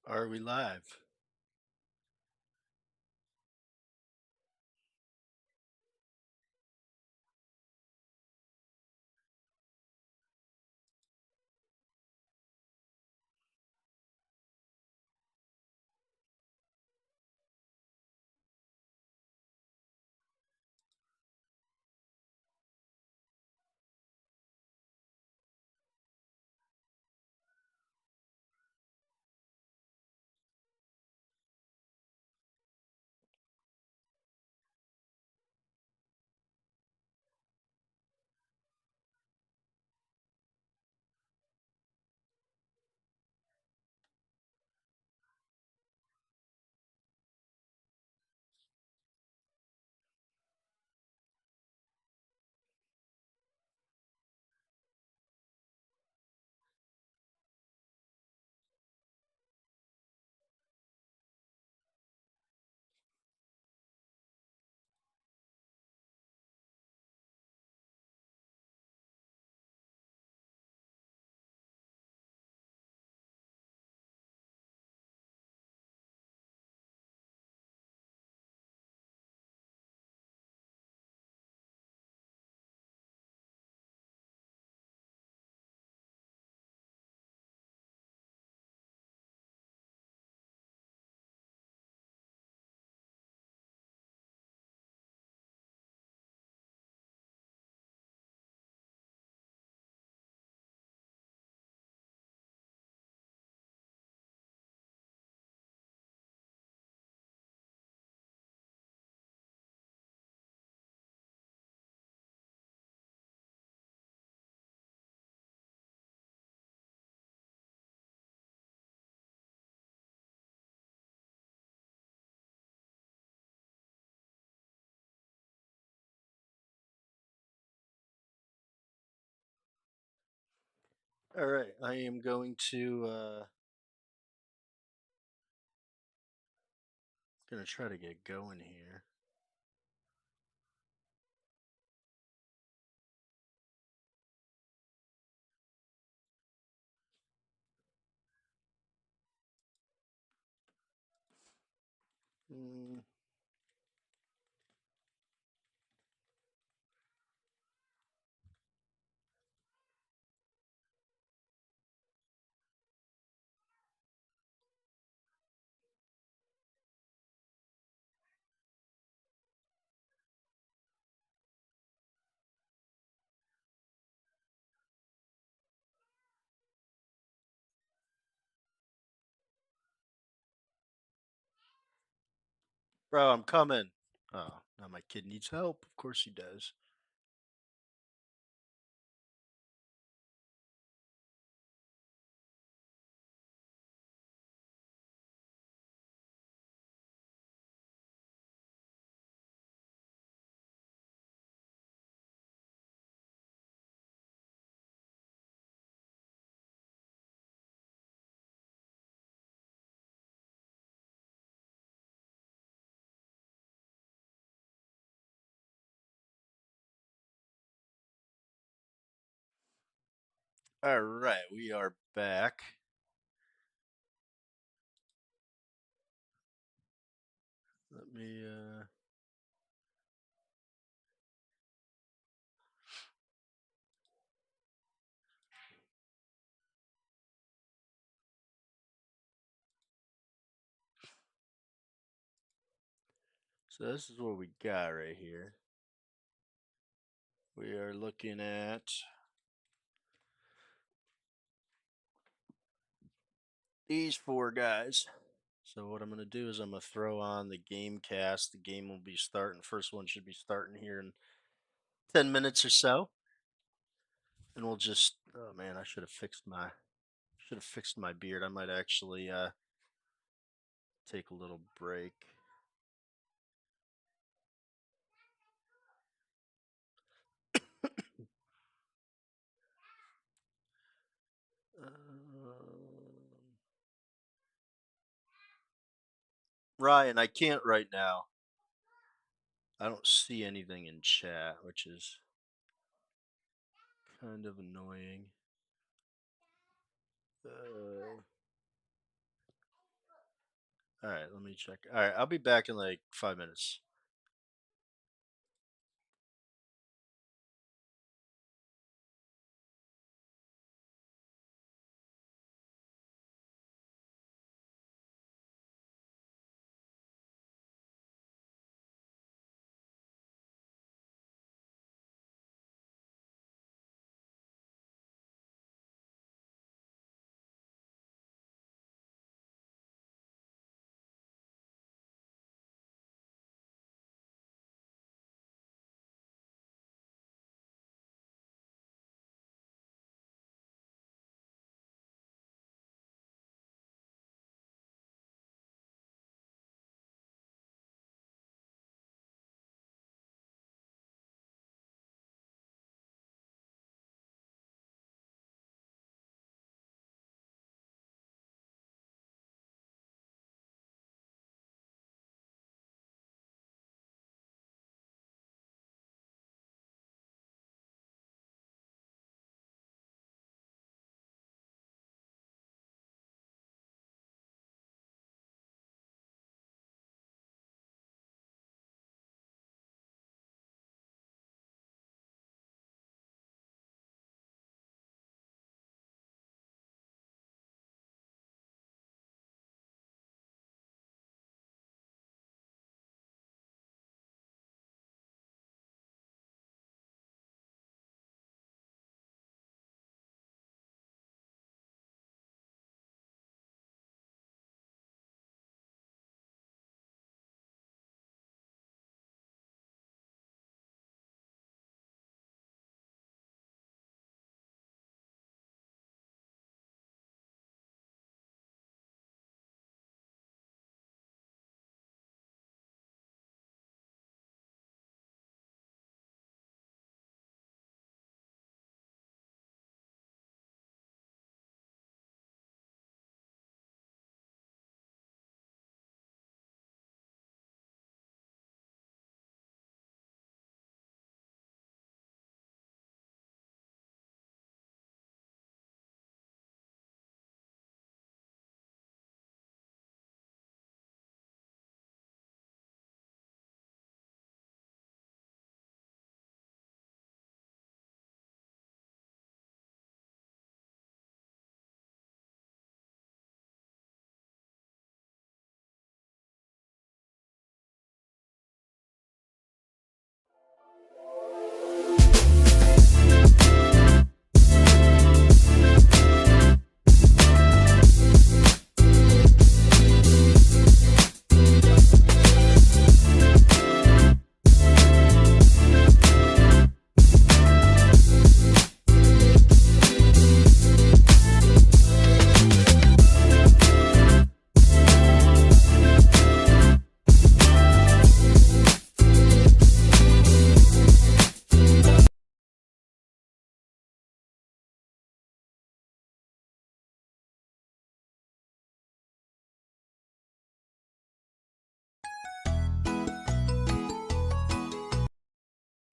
Are we live? All right, I am going to try to get going here. Mm, Bro, I'm coming. Oh, now my kid needs help. Of course he does. All right, we are back. Let me So this is what we got right here. We are looking at these four guys. So what I'm going to do is I'm going to throw on the game cast. The game will be starting. First one should be starting here in 10 minutes or so. And we'll just oh man, I should have fixed my beard. I might actually take a little break. Ryan, I can't right now. I don't see anything in chat, which is kind of annoying. Uh, All right, let me check. All right, I'll be back in like 5 minutes.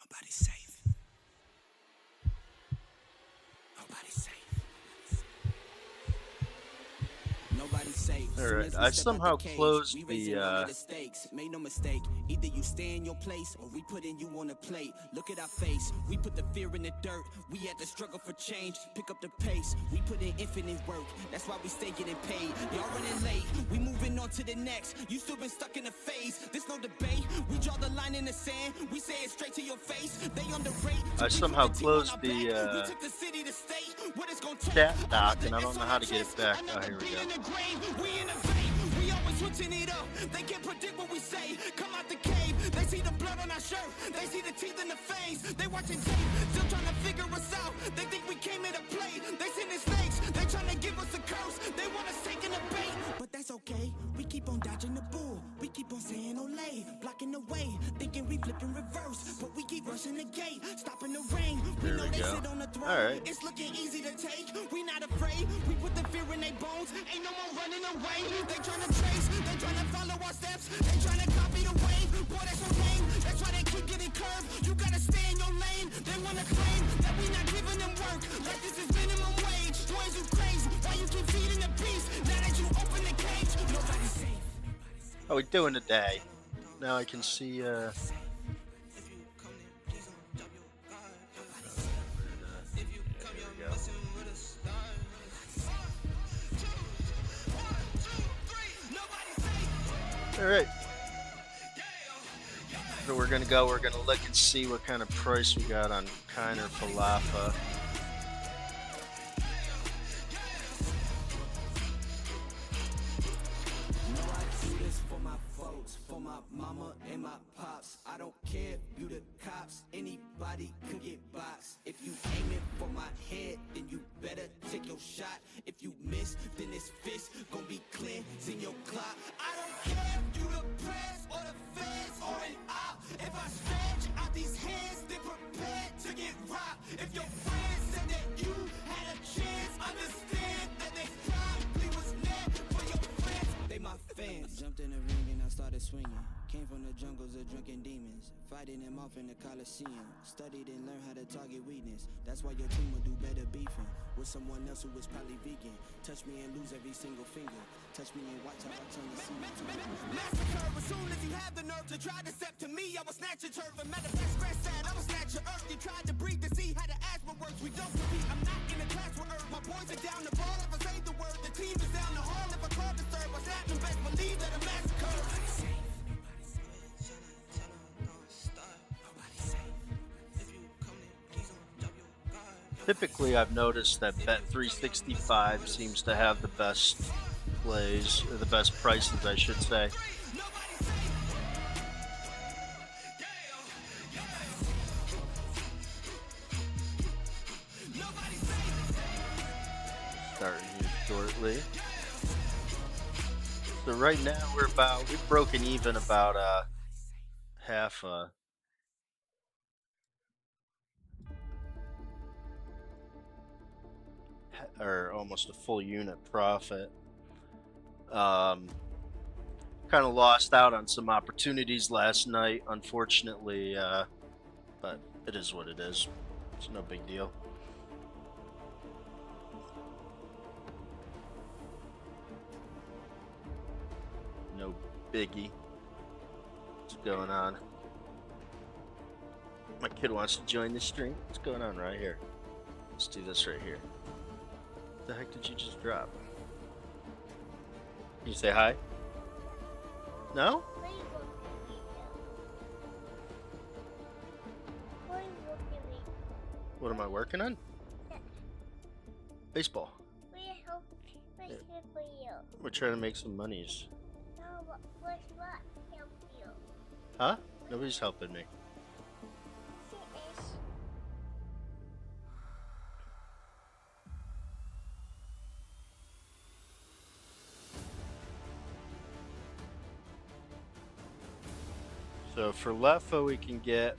Nobody's safe. Nobody's safe. Nobody's safe. All Soon right, as we I step out the somehow cage, closed we the raising all of the stakes. Make no mistake, either you stay in your place or we putting you on a plate. Look at our face, we put the fear in the dirt. We had to struggle for change, pick up the pace. We put in infinite work, that's why we stay getting paid. Y'all running late, we moving on to the next. You still been stuck in a phase, there's no debate. We draw the line in the sand, we say it straight to your face. They underrate. I somehow closed the chat doc, and I don't know how to get it back. Oh, here we go. We always switching it up. They can't predict what we say. Come out the cave. They see the blood on our shirt. They see the teeth in the fangs. They watching tape, still trying to figure us out. They think we came here to play. They sending snakes. They trying to give us a curse. They want us taking the bait, but that's okay. We keep on dodging the bull. We keep on saying Olay, blocking the way, thinking we flipping reverse, but we keep rushing the gate, stopping the rain. We There know we they go. sit on the throne. All right. It's looking easy to take. We not afraid. We put the fear in their bones. Ain't no more running away. They trying to trace. They trying to follow our steps. They trying to copy the way. Boy, that's so lame. That's why they keep getting curved. You gotta stay in your lane. They wanna claim that we not giving them work. Like this is minimum wage. Boys, you crazy. Why you keep feeding the beast? Now that you open the cage, nobody's safe. Oh, we're doing a day. Now I can see, yeah, here we go. All right. So we're gonna look and see what kind of price we got on Kiner Falafa. For my mama and my pops, I don't care if you the cops, anybody could get boxed. If you aiming for my head, then you better take your shot. If you miss, then this fist gon' be cleansing your clock. I don't care if you the press or the feds or an op. If I stretch out these hands, then prepare to get robbed. If your friends said that you had a chance, understand that they probably was meant for your friends. They my fans. Jumped in the ring and I started swinging. Came from the jungles of drunken demons, fighting them off in the Coliseum. Studied and learned how to target weakness. That's why your team will do better beefing with someone else who was probably vegan. Touch me and lose every single finger. Touch me and watch how I turn the sea to Massacre, as soon as you have the nerve to try to step to me, I will snatch your turf. And matter of fact, scratch that, I will snatch your earth. You tried to breathe to see how the asthma works. We don't compete, I'm not in a class with earth. My boys are down the ball if I say the word. The team is down the hall if I call the third. What's happening, best believe that a massacre. Typically, I've noticed that Bet365 seems to have the best plays, or the best prices, I should say. Starting here shortly. So right now we've broken even about half or almost a full unit profit. Kind of lost out on some opportunities last night, unfortunately, but it is what it is. It's no big deal. No biggie. What's going on? My kid wants to join the stream. What's going on right here? Let's do this right here. What the heck did you just drop? Can you say hi? No? What am I working on? Baseball. Yeah. We're trying to make some monies. Huh? Nobody's helping me. So for Leffa, we can get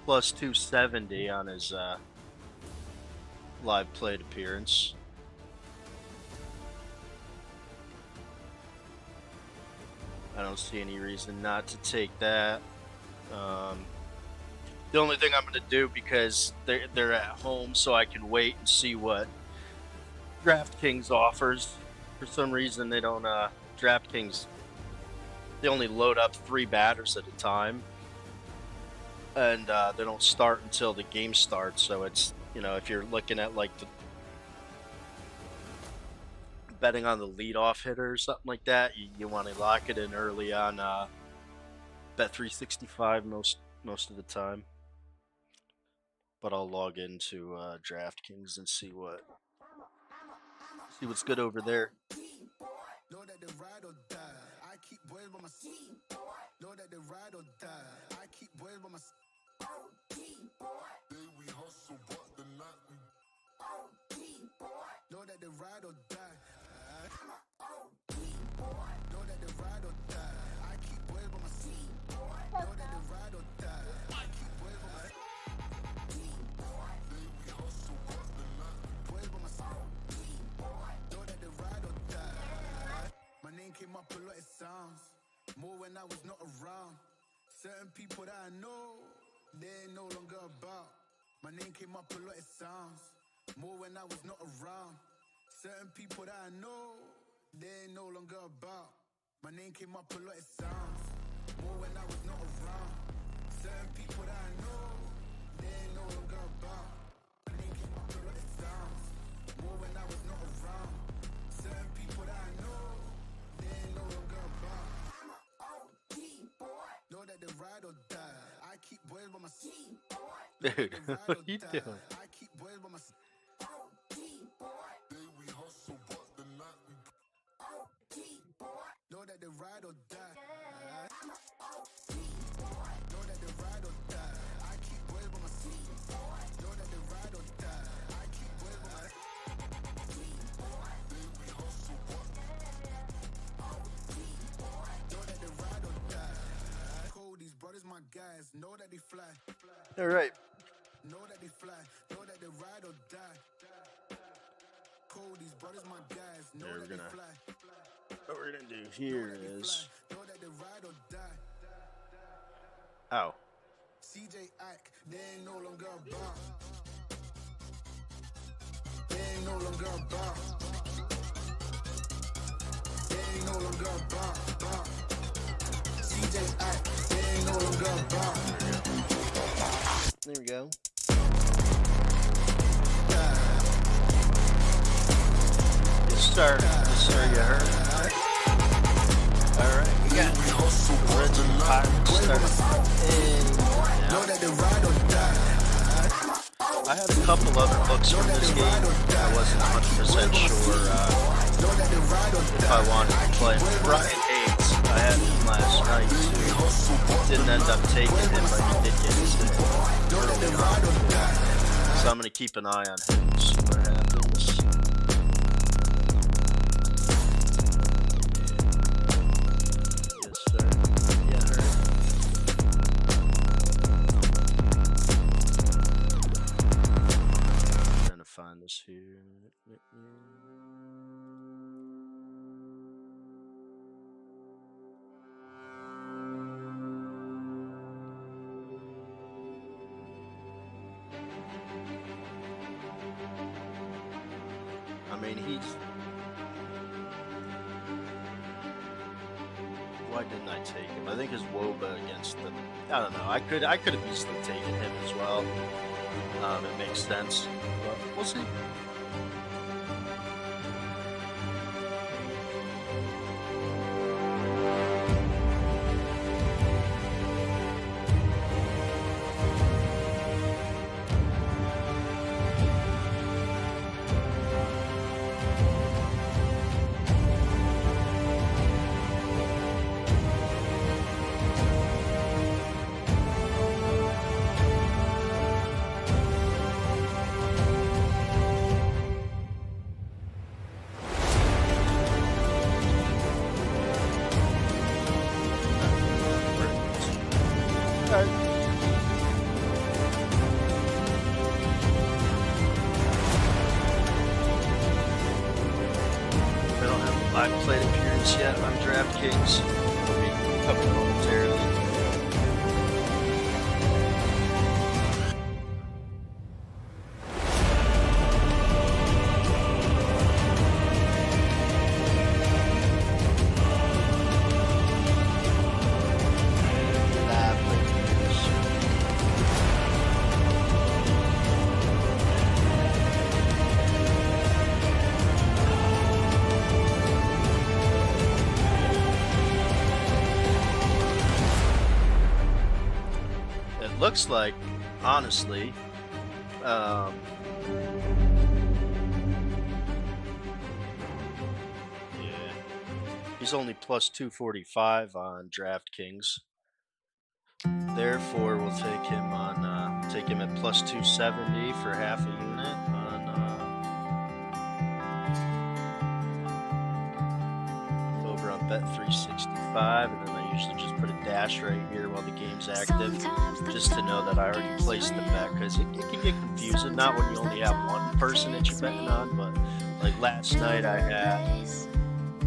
plus 270 on his live played appearance. I don't see any reason not to take that. The only thing I'm going to do, because they're at home, so I can wait and see what DraftKings offers. For some reason, they don't. DraftKings, they only load up 3 batters at a time, and they don't start until the game starts. So it's, if you're looking at like the betting on the leadoff hitter or something like that, you want to lock it in early on Bet365 most of the time. But I'll log into DraftKings and see what's good over there. Know that they ride or die. I keep boys by my side. Know that they ride or die. I keep boys by my side. Day we hustle, but the night we know that they ride or die. Know that they ride or die. I keep boys by my side. Know that they ride or die. I keep boys by my side. Day we hustle, but the night we boys by my side. Know that they ride or die. My name came up a lot of sounds, more when I was not around. Certain people that I know, they ain't no longer about. My name came up a lot of sounds, more when I was not around. Certain people that I know, they ain't no longer about. My name came up a lot, it sounds more when I was not around. Certain people that I know, they ain't no longer about. My name came up a lot, it sounds more when I was not around. Certain people that I know, they ain't no longer about. I'm a OG boy. Know that they ride or die. I keep boys by my side. Dude, what are you doing? I keep boys by my side. OG boy. Day we hustle, but the night we OG boy. Know that they ride or die. I'm a OG boy. Know that they ride or die. I keep boys by my side. Know that they ride or die. I keep boys by my OG boy. Day we hustle, but OG boy. Know that they ride or die. Cold, these brothers, my guys. Know that they fly. All right. Know that they fly, know that they ride or die. Cold, these brothers, my guys, know that they fly. What we're gonna do here is. Know that they ride or die. Oh. CJ Ike, they ain't no longer about. They ain't no longer about. They ain't no longer about. CJ Ike, they ain't no longer about. There we go. Yes, sir, you heard. Alright, we got Red Pirates starting. I had a couple other books from this game. I wasn't 100% sure if I wanted to play. Brian Hayes, I had him last night too. Didn't end up taking him, but he did get his early on. So I'm going to keep an eye on him and see what happens. Yes, sir. Yeah, I'm trying to find this here. I mean, why didn't I take him? I think his Woba against the... I don't know. I could have easily taken him as well. It makes sense. But we'll see. Live Play appearance yet on DraftKings. We'll be coming momentarily. Looks like, honestly, yeah, he's only plus 245 on DraftKings. Therefore, we'll take him at plus 270 for half a unit on over on Bet365, and then I usually just put a dash right here while the game's active, just to know that I already placed the bet, because it can get confusing, not when you only have one person that you're betting on, but like last night I had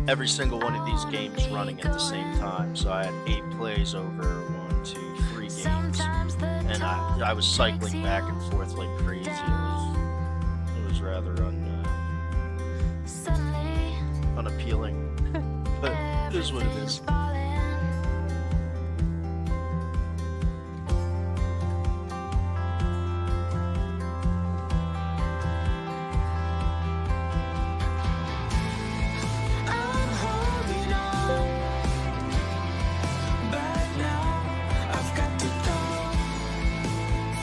every single one of these games running at the same time, so I had 8 plays over 1, 2, 3 games, and I was cycling back and forth like crazy. It was rather unappealing. But is what it is. I'm holding on, but now I've got to go.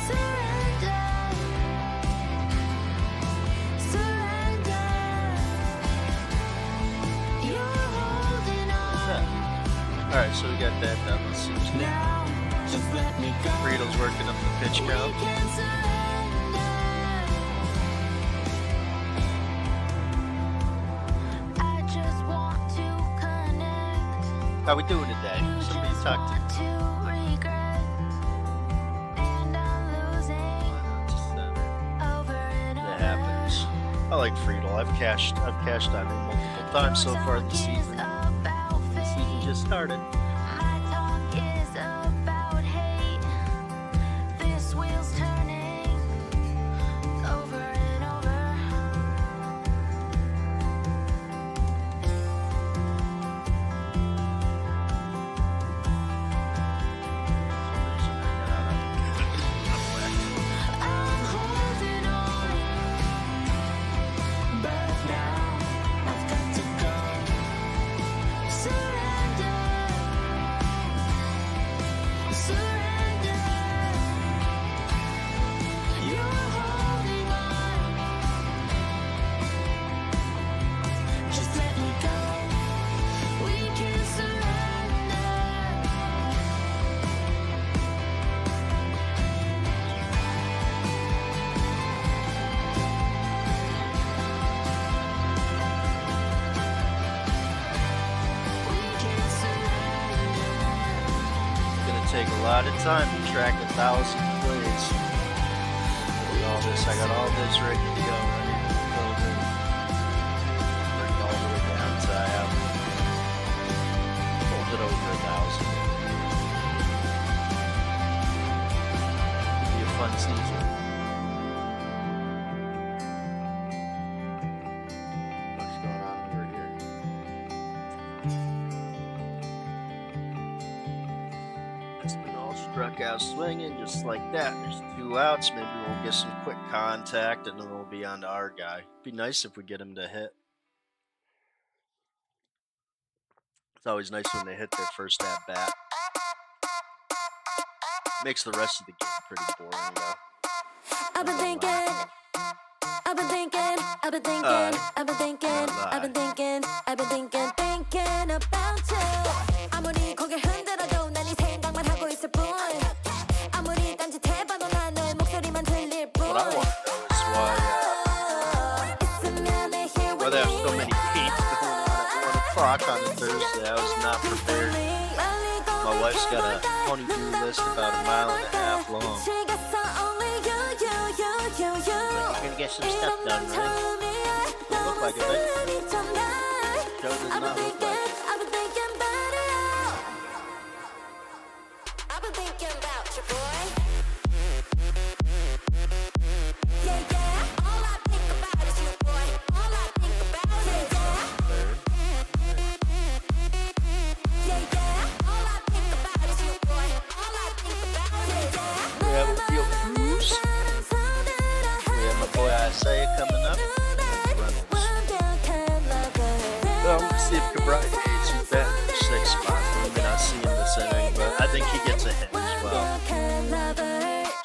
Surrender, surrender. You're holding on Alright, so we got that done. Let's see what's next. now. Just let me go. Friedl's working up the pitch We count. can surrender. I just want to connect. How we doing today? Somebody talk to me. To regret, and I'm losing over and That over. happens. I like Friedel. I've cashed on him multiple times so far this season. This season just started. My talk is about hate. This wheel's turning over and over. I'm holding on, but now I've got to go. Surrender, surrender. You're holding on. Just let me go. We can surrender. We can surrender. It's gonna take a lot of time to track 1,000 plays. And all this, I got all this ready to go. Ready to build it. Bring it all the way down to I have pulled it over 1,000. Be a fun season. What's going on over here? Espinal struck out swinging just like that. There's 2 outs. Maybe we'll get some quick contact and then we'll be on to our guy. Be nice if we get him to hit. It's always nice when they hit their first at bat. Makes the rest of the game pretty boring though. I've been thinking, I've been thinking, I've been thinking, I've been thinking, I've been thinking, I've been thinking about you. 아무리 고개 흔들어도 난 이 생각만 하고 있을 뿐. 아무리 딴짓해봐도 난 너의 목소리만 들릴 뿐. What I want to know is why they have so many games going on at 1 o'clock on a Thursday. I was not prepared. My wife's got a honey-do list about 1.5 miles long. You're gonna get some stuff done, right? Don't look like it, right? Joe does not look like it. I've been thinking about you. I've been thinking about you, boy. Yeah, yeah. All I think about is you, boy. All I think about is you. Third. Yeah, yeah. All I think about is you, boy. All I think about is you. We have a field cruise. We have my boy Isaiah coming up. Well, we'll see if Cabrera aids who's batting in the 6th spot. We may not see him this inning, but I think he gets a hit as well.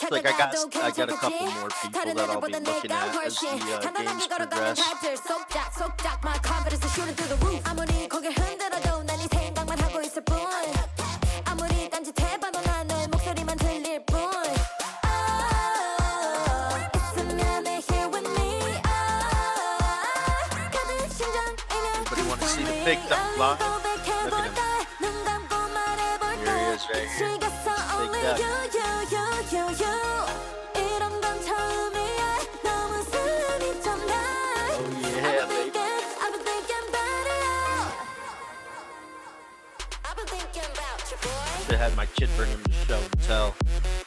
It's like I got a couple more people that I'll be looking at as the games progress. My confidence is shooting through the roof. 아무리 고개 흔들어도 난 이 생각만 하고 있을 뿐. 아무리 딴짓해봐도 난 너의 목소리만 들릴 뿐. 있으면 내 here with me. 가득 심장이면 Anybody want to see the big dump block? Look at him. Here he is right here. Big duck. 이런 건 처음이야. 너무 스리잖아. Oh yeah, baby. I've been thinking about you. I've been thinking about you, boy. They had my kid bring him to show and tell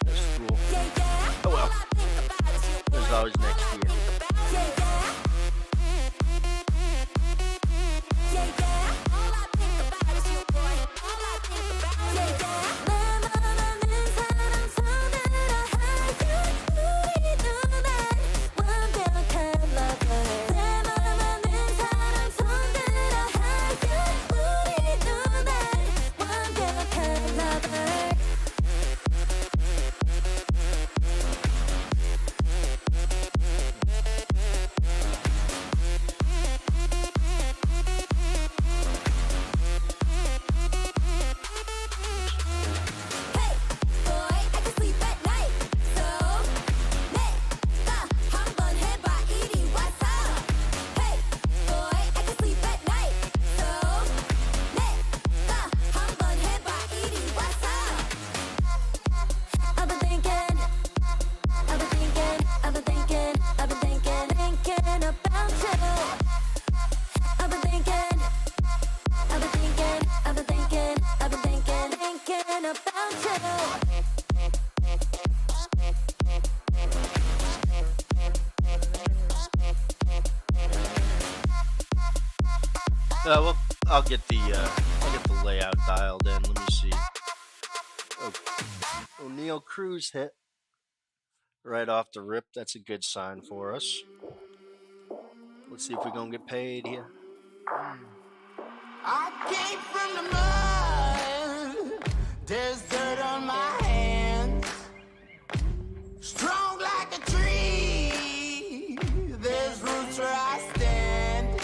at school. Yeah, yeah. Oh well. All I think about is you, boy. There's always next year. Yeah, yeah. Yeah, yeah. All I think about is you, Well, I'll get the layout dialed in. Let me see. Oh, O'Neal Cruz hit right off the rip. That's a good sign for us. Let's see if we're gonna get paid here. I came from the mud. There's dirt on my hands. Strong like a tree. There's roots where I stand.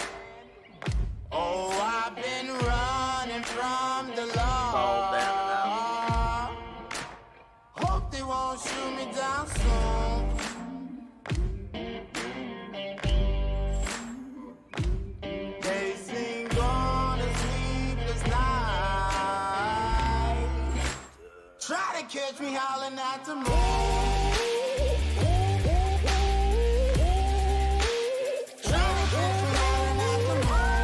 Oh, I've been running from the Ball down and out. law. Hope they won't shoot me down soon. They sing on a sleepless night. Try to catch me howling at the moon. Try to catch me howling at the moon.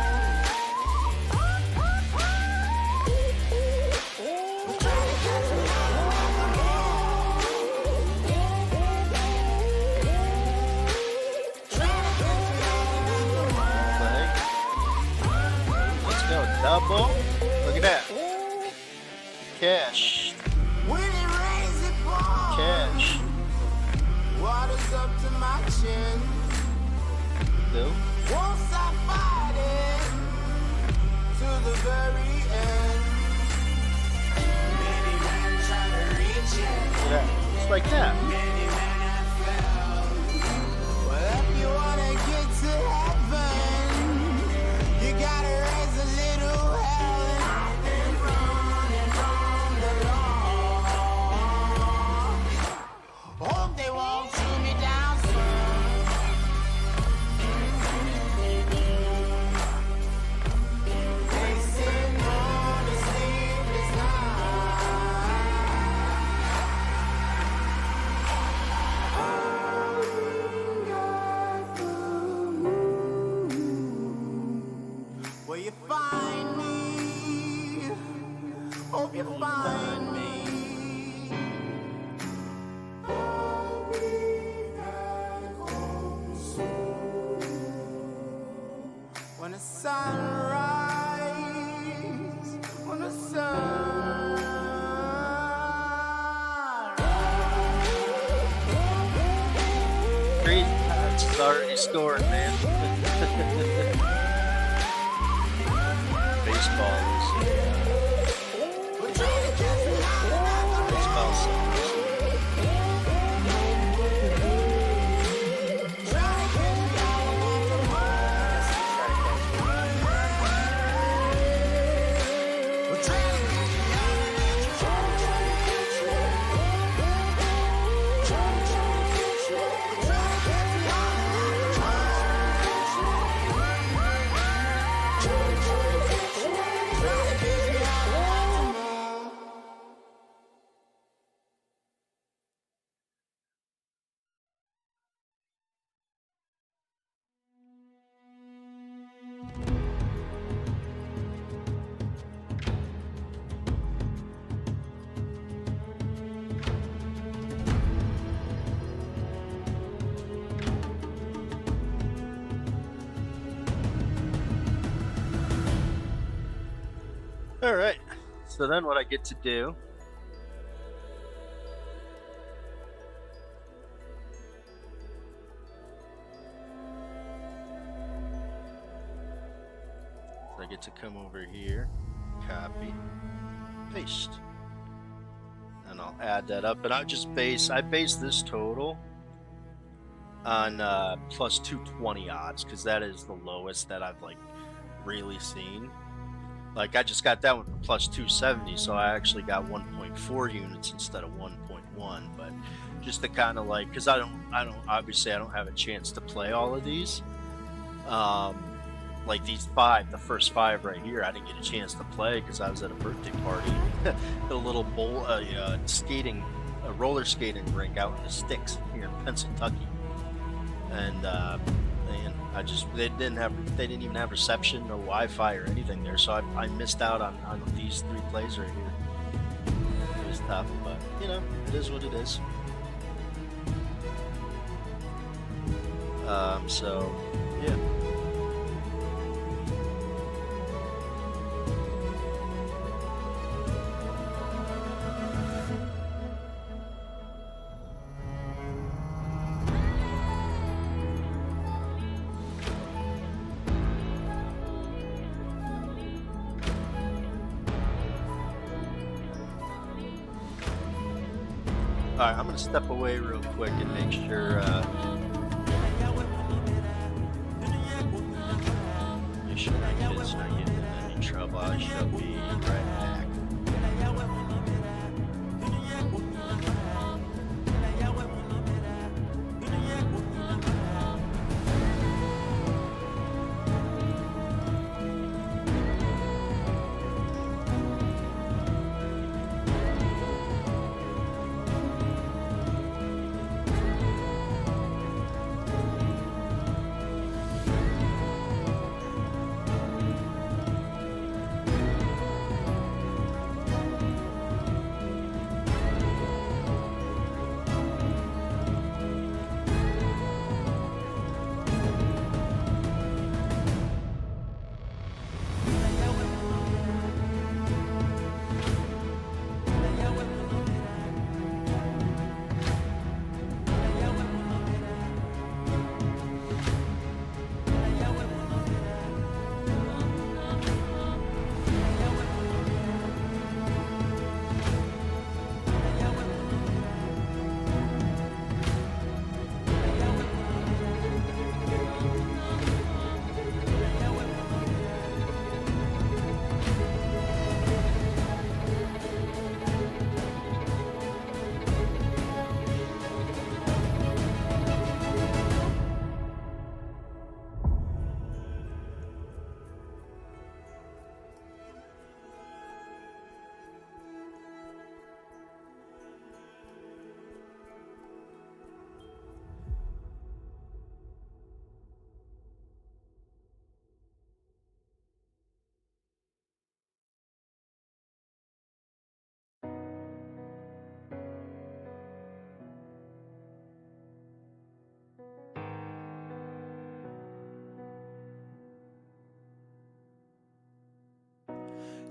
Try to catch me howling at the moon. Try to catch me howling at the moon. Let's go. Double. Look at that. Cash. When it rains, it pours. Cash. Water's up to my chin. Bill. Won't stop fighting to the very end. Many men try to reach it. Look at that. Just like that. Many men have failed. Well, if you wanna get to heaven, you gotta raise a little hell. And I've been running from the law. Hope they won't shoot me down soon. They say no to sleepless night. Will you find me? Hope you find me. When the sunrise, when the sun Crazy. It's already scored, man. Baseball is baseball sucks. All right. So then what I get to do is I get to come over here, copy, paste. And I'll add that up, and I base this total on plus 220 odds, because that is the lowest that I've like really seen. Like, I just got that one for plus 270, so I actually got 1.4 units instead of 1.1. But just to kind of like, because I don't obviously I don't have a chance to play all of these. Like these five, the first five right here, I didn't get a chance to play because I was at a birthday party at a little roller skating rink out in the sticks here in Pennsylvania, and man, they didn't even have reception or Wi-Fi or anything there, so I missed out on these three plays right here. It was tough, but you know, it is what it is. So yeah. right, I'm gonna step away real quick and make sure my kids not getting in any trouble. I shall be right back.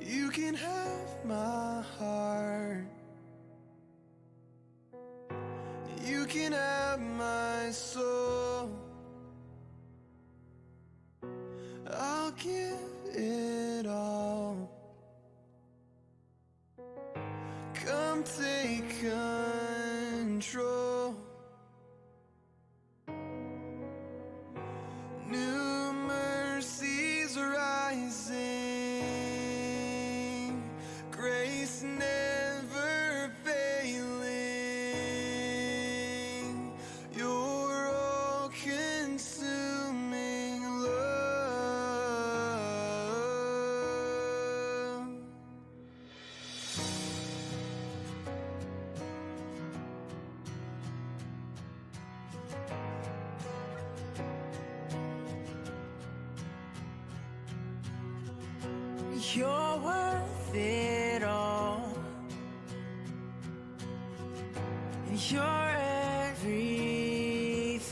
You can have my heart. You can have my soul. I'll give it all. Come take control. New mercies rising, grace never failing, your all-consuming love. You're worth it all, and you're everything,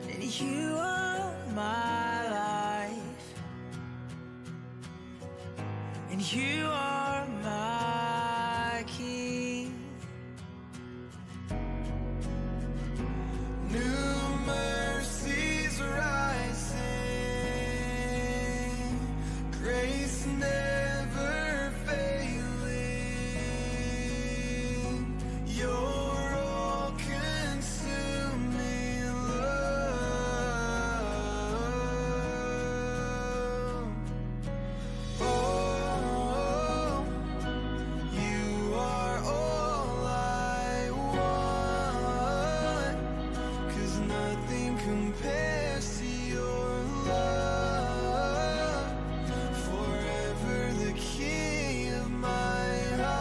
and you are my life, and you are my king. New mercies rising, grace never failing, your all-consuming love. Oh, you are all I want, 'cause nothing compares to your love. Forever the king of my heart.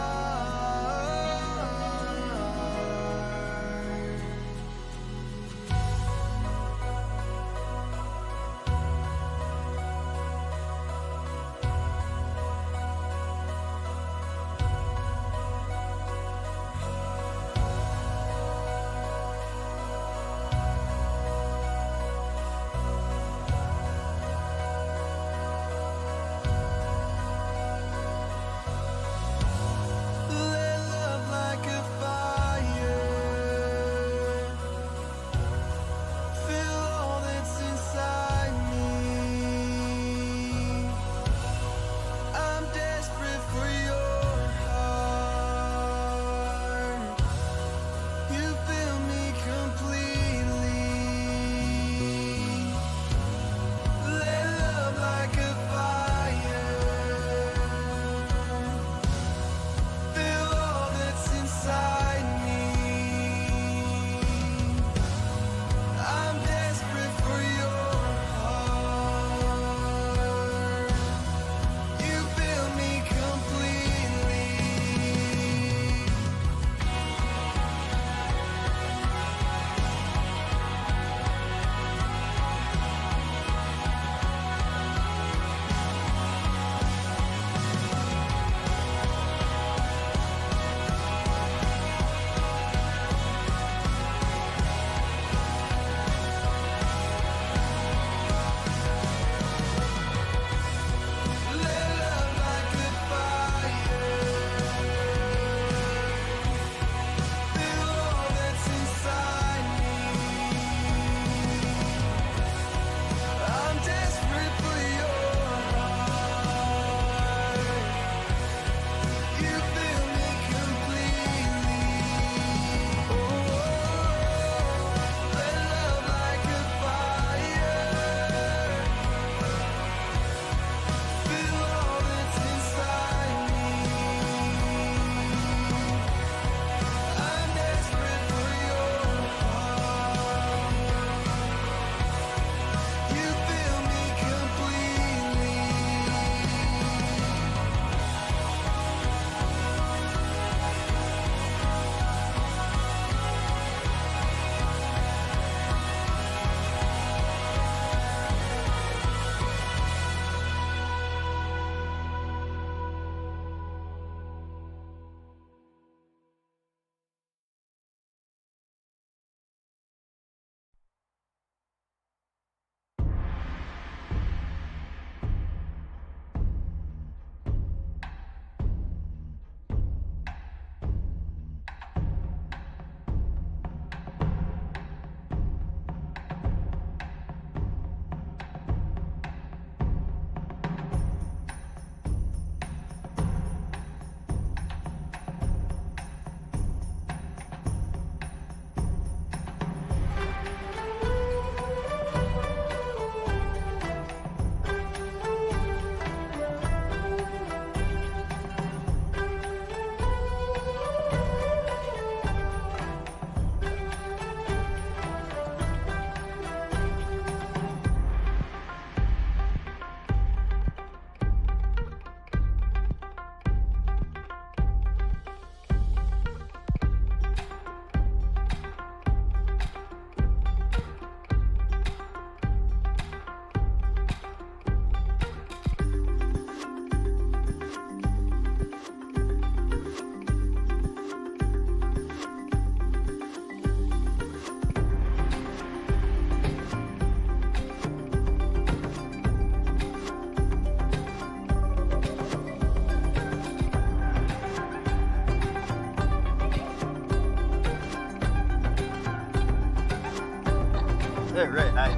right. I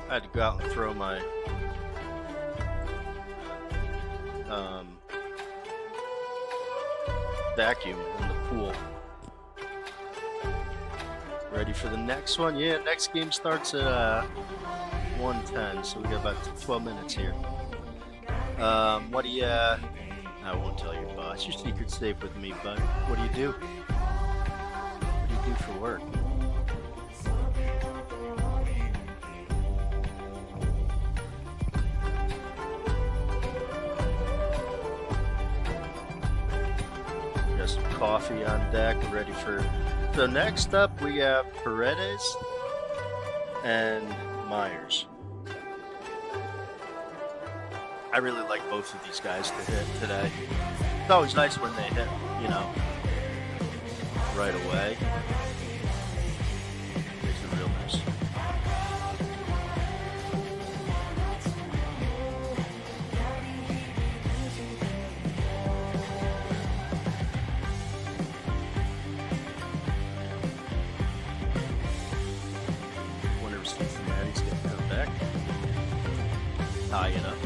had to go out and throw my vacuum in the pool. Ready for the next one? Yeah, next game starts at 1:10, so we got about 12 minutes here. What do you? I won't tell your boss. Your secret's safe with me, bud. What do you do? What do you do for work? Got some coffee on deck, ready for. So next up we have Paredes and Myers. I really like both of these guys to hit today. It's always nice when they hit, right away. Makes it real nice. Wonder if Cincinnati's going to come back, tie it up.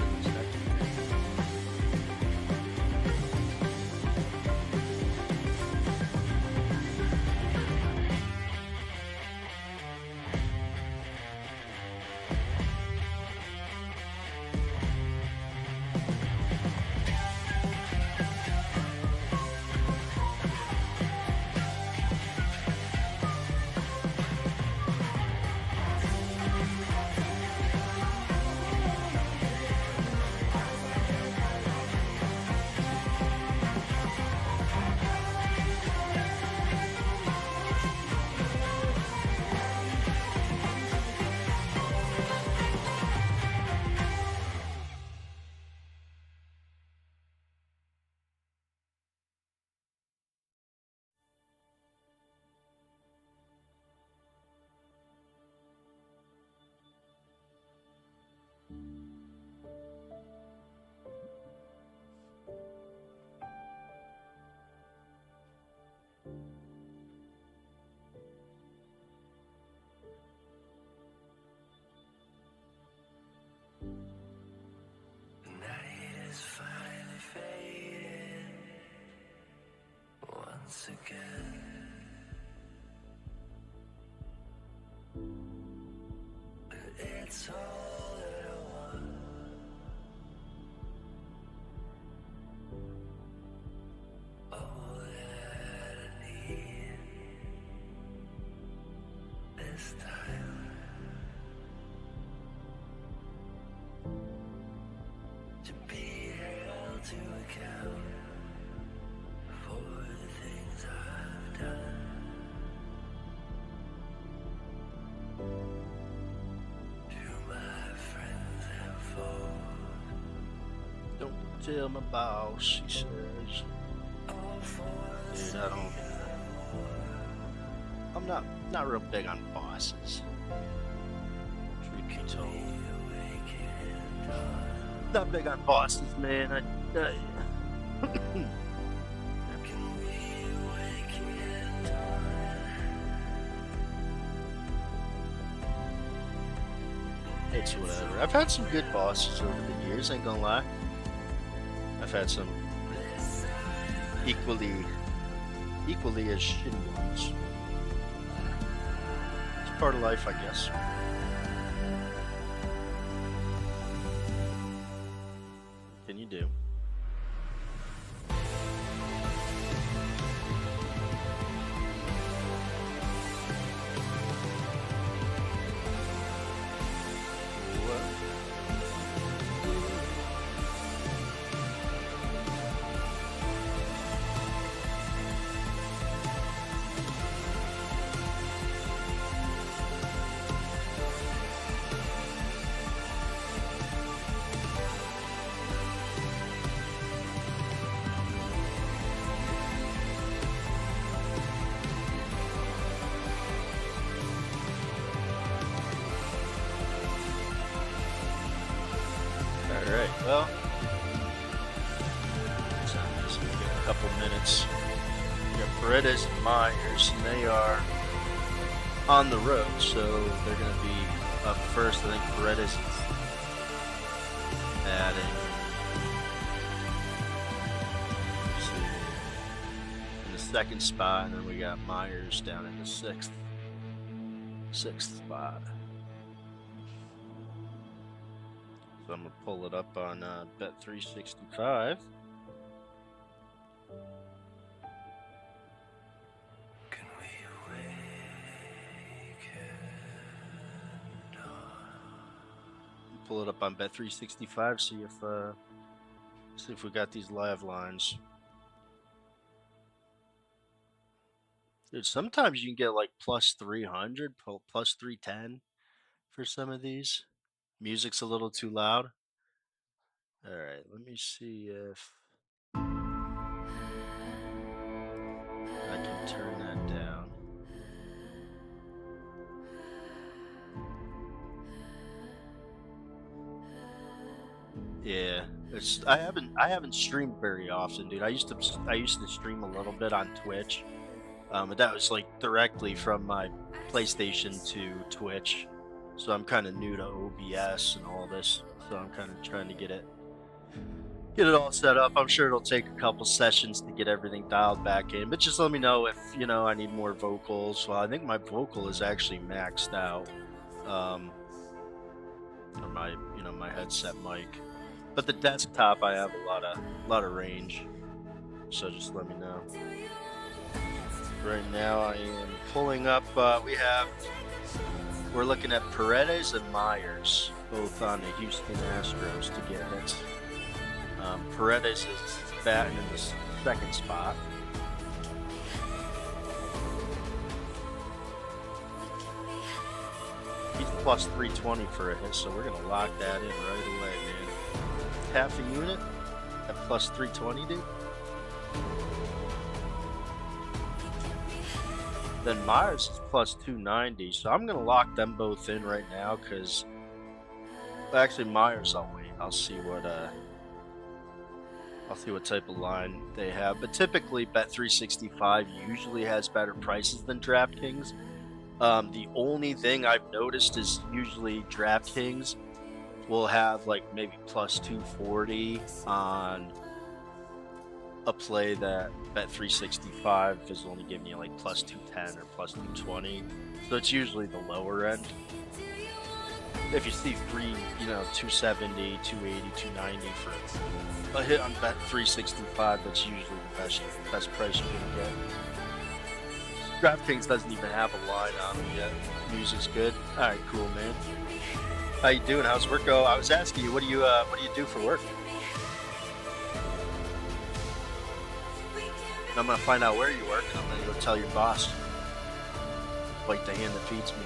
Once again, but it's all that I want. All that I need this time to be held to account for the things I've done. To my friends and foes, Don't tell my boss, she says. all for the Dude, I don't. I'm not real big on bosses. Truth be told, not big on bosses, man. It's whatever. I've had some good bosses over the years, ain't gonna lie. I've had some equally as shitty ones. It's part of life, I guess. What can you do? Paredes and Myers, and they are on the road, so they're going to be up first. I think Paredes is adding, let's see, in the second spot, and then we got Myers down in the sixth spot. So I'm going to pull it up on Bet365. Pull it up on Bet365, see if we got these live lines. Dude, sometimes you can get like plus 300, plus 310 for some of these. Music's a little too loud. All right, let me see if I can turn that down. Yeah, I haven't streamed very often, dude. I used to stream a little bit on Twitch, but that was like directly from my PlayStation to Twitch. So I'm kind of new to OBS and all this. So I'm kind of trying to get it all set up. I'm sure it'll take a couple sessions to get everything dialed back in. But just let me know if I need more vocals. Well, I think my vocal is actually maxed out, or my headset mic. But the desktop, I have a lot of range. So just let me know. Right now, I am pulling up. We're looking at Paredes and Myers, both on the Houston Astros to get hits. Paredes is batting in the second spot. He's plus 320 for a hit, so we're going to lock that in right away, man. Half a unit at plus 320, dude. Then Myers is plus 290, so I'm going to lock them both in right now because, actually, Myers, I'll wait. I'll see what type of line they have. But typically, Bet365 usually has better prices than DraftKings. The only thing I've noticed is usually DraftKings will have like maybe plus 240 on a play that Bet365 is only giving you like plus 210 or plus 220. So it's usually the lower end. If you see 270, 280, 290 for a hit on Bet365, that's usually the best price you're gonna get. DraftKings doesn't even have a line on them yet. Music's good. All right, cool, man. How you doing? How's work go? I was asking you, what do you do for work? I'm gonna find out where you work, and I'm gonna go tell your boss. Bite the hand that feeds me,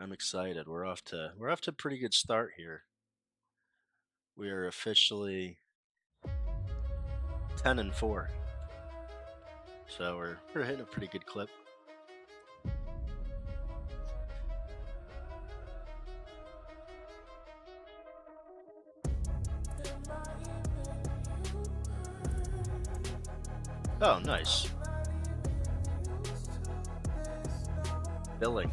I'm excited. We're off to a pretty good start here. We are officially 10-4. So we're hitting a pretty good clip. Oh, nice. Billing.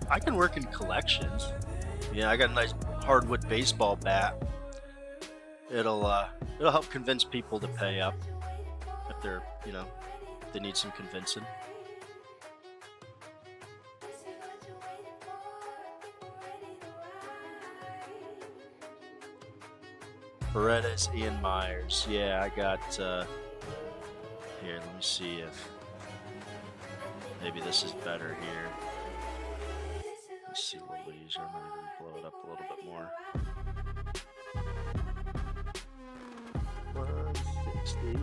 I can work in collections. Yeah, I got a nice hardwood baseball bat. It'll help convince people to pay up if they're they need some convincing. Paredes, Ian Myers. Yeah, I got here, let me see if maybe this is better here. Let's see what we use. I'm gonna even blow it up a little bit more. 160.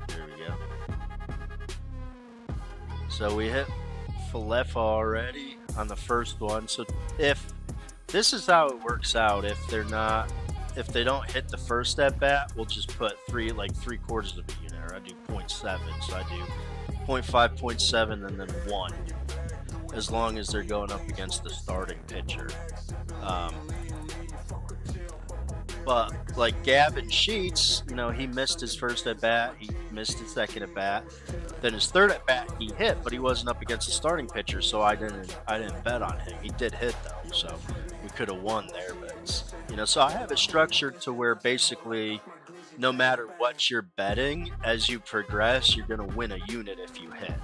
There we go. So we hit Falefa already on the first one. So if this is how it works out, if if they don't hit the first at bat, we'll just put like 3/4 of a unit, or I do 0.7. So I do 0.5, 0.7, and then 1, as long as they're going up against the starting pitcher. But like Gavin Sheets, you know, he missed his first at bat, he missed his second at bat, then his third at bat he hit, but he wasn't up against the starting pitcher, so I didn't bet on him. He did hit though, so we could have won there. But it's, you know, so I have it structured to where basically no matter what you're betting, as you progress, you're gonna win a unit if you hit.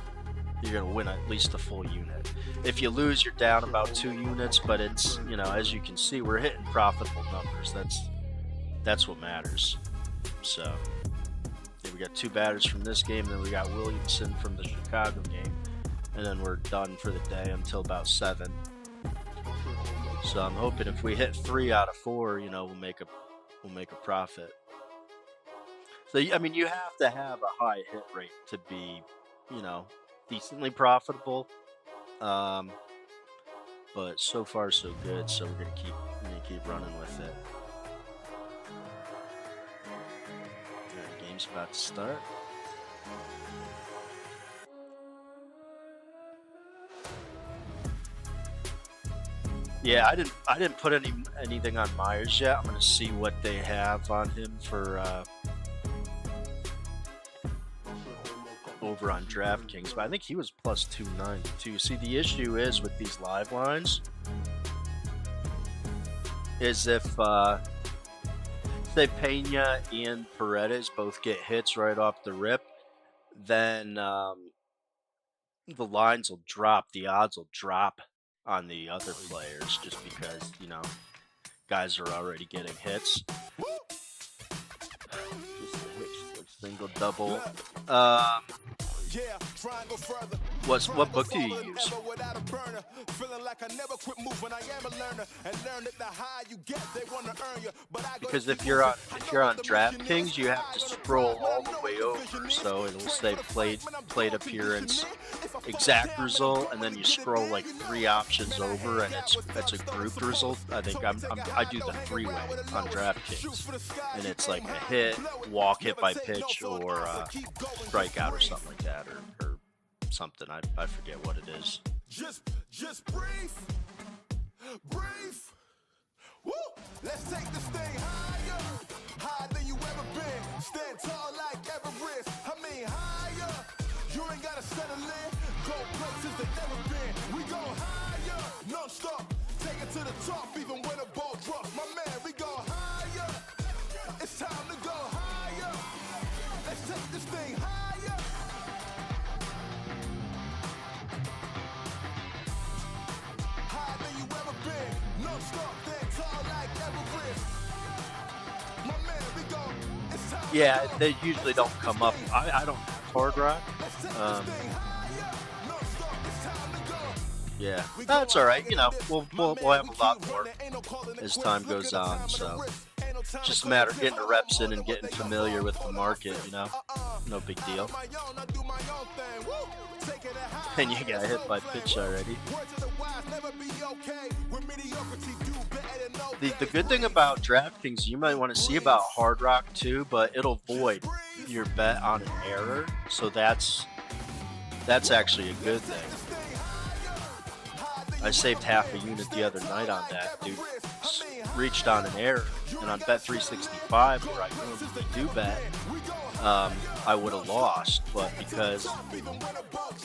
You're gonna win at least a full unit. If you lose, you're down about 2 units, but it's, you know, as you can see, we're hitting profitable numbers. That's what matters. So yeah, we got 2 batters from this game, then we got Williamson from the Chicago game, and then we're done for the day until about 7. So I'm hoping if we hit 3 out of 4, you know, we'll make a profit. So I mean, you have to have a high hit rate to be, you know, decently profitable. But so far so good. So we're gonna keep running with it. The game's about to start. Yeah, I didn't put anything on Myers yet. I'm gonna see what they have on him for over on DraftKings, but I think he was plus 292. See, the issue is with these live lines is if say Pena and Paredes both get hits right off the rip, then the lines will drop, the odds will drop on the other players, just because, you know, guys are already getting hits. Just a hit, single, double. What book do you use? Because if you're on DraftKings, you have to scroll all the way over, so it'll say plate appearance, exact result, and then you scroll like 3 options over, and that's a grouped result. I think I do the 3-way on DraftKings, and it's like a hit, walk, hit by pitch, or strikeout or something like that, or something. I forget what it is. Just breathe. Woo! Let's take this thing higher than you ever been. Stand tall like Everest. I mean higher. You ain't gotta settle in. Go places they never been. We go higher, non-stop. Take it to the top, even when a ball drops. My man, we go higher. It's time to go higher. Let's take this thing higher. Yeah, they usually don't come up. I don't have Hard Rock. Yeah, that's all right. You know, we'll have a lot more as time goes on. So just a matter of getting the reps in and getting familiar with the market. You know, no big deal. And you got hit by pitch already. The good thing about DraftKings, you might want to see about Hard Rock too, but it'll void your bet on an error, so that's actually a good thing. I saved half a unit the other night on that. Dude reached on an error, and on Bet365, where I normally do bet, I would have lost, but because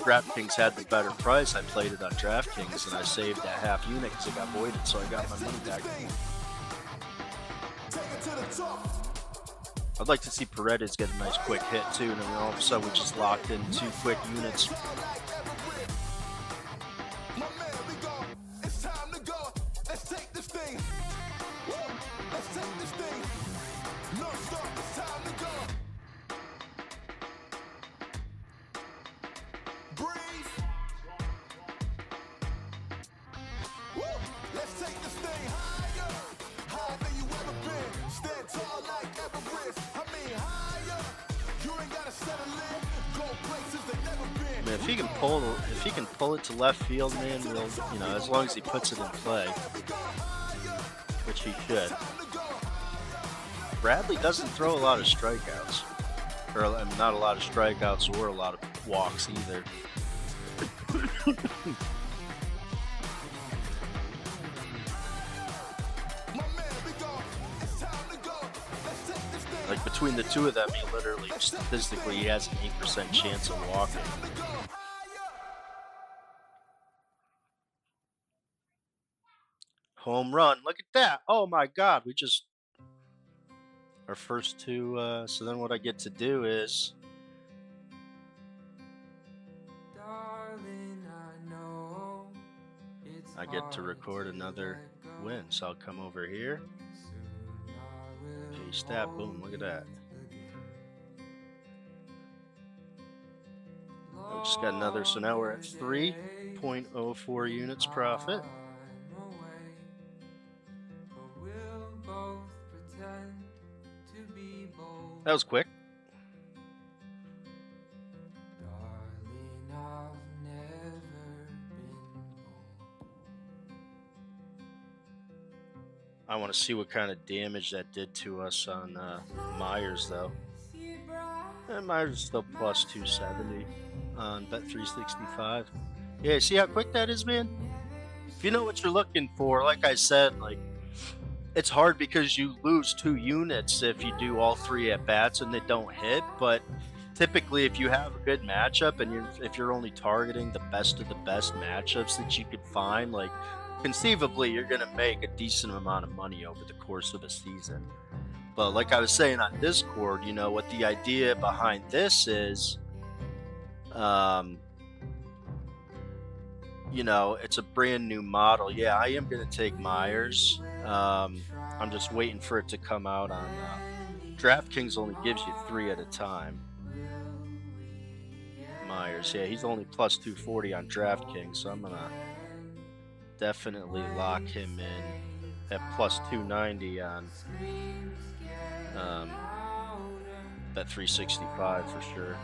DraftKings had the better price, I played it on DraftKings, and I saved that half unit because it got voided, so I got my money back. I'd like to see Paredes get a nice quick hit too, and then all of a sudden we just locked in 2 quick units. If he can pull it to left field, man, we'll, you know, as long as he puts it in play, which he should. Bradley doesn't throw a lot of strikeouts. Or not a lot of strikeouts or a lot of walks either. Like between the two of them, he literally, statistically, he has an 8% chance of walking. Home run. Look at that. Oh my God. We just, our first two. So then what I get to do is, I get to record another win. So I'll come over here. Paste that. Boom. Look at that. We just got another. So now we're at 3.04 units profit. That was quick. I want to see what kind of damage that did to us on Myers, though. And Myers is still plus 270 on Bet365. Yeah, see how quick that is, man? If you know what you're looking for, like I said, like, it's hard because you lose 2 units if you do all 3 at bats and they don't hit. But typically, if you have a good matchup and if you're only targeting the best of the best matchups that you could find, like, conceivably you're going to make a decent amount of money over the course of a season. But like I was saying on Discord, you know, what the idea behind this is, you know, it's a brand new model. Yeah, I am going to take Myers. I'm just waiting for it to come out on DraftKings. Only gives you 3 at a time. Myers, yeah, he's only plus 240 on DraftKings, so I'm going to definitely lock him in at plus 290 on Bet365 for sure.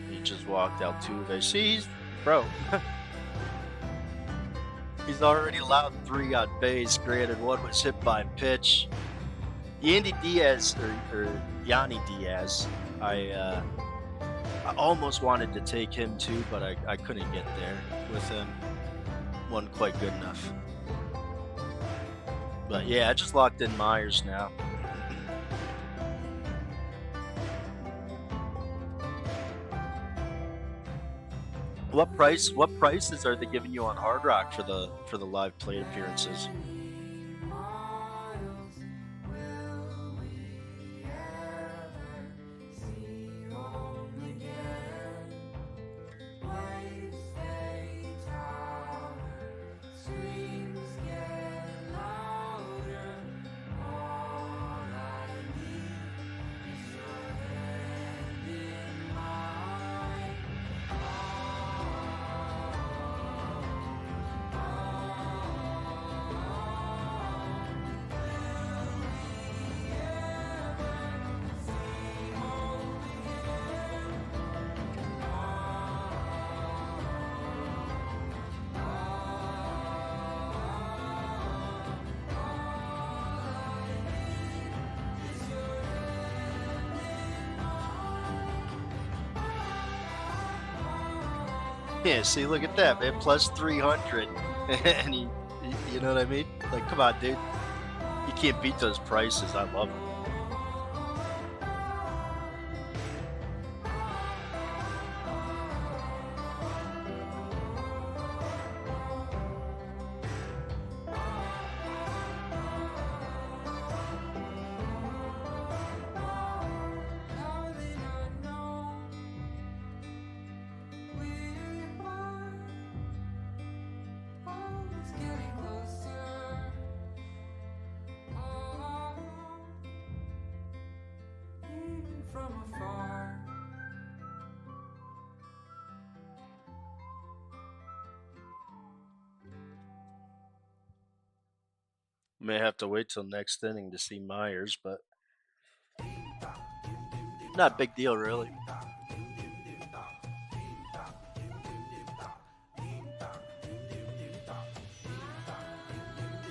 He just walked Altuve. See, he's, bro. He's already allowed 3 on base. Granted, 1 was hit by pitch. Yandy Diaz, or Yanni Diaz, I almost wanted to take him too, but I couldn't get there with him. Wasn't quite good enough. But yeah, I just locked in Myers now. What prices are they giving you on Hard Rock for the live play appearances? Yeah, see, look at that, man. Plus 300. And you know what I mean? Like, come on, dude. You can't beat those prices. I love them. May have to wait till next inning to see Myers, but not a big deal, really.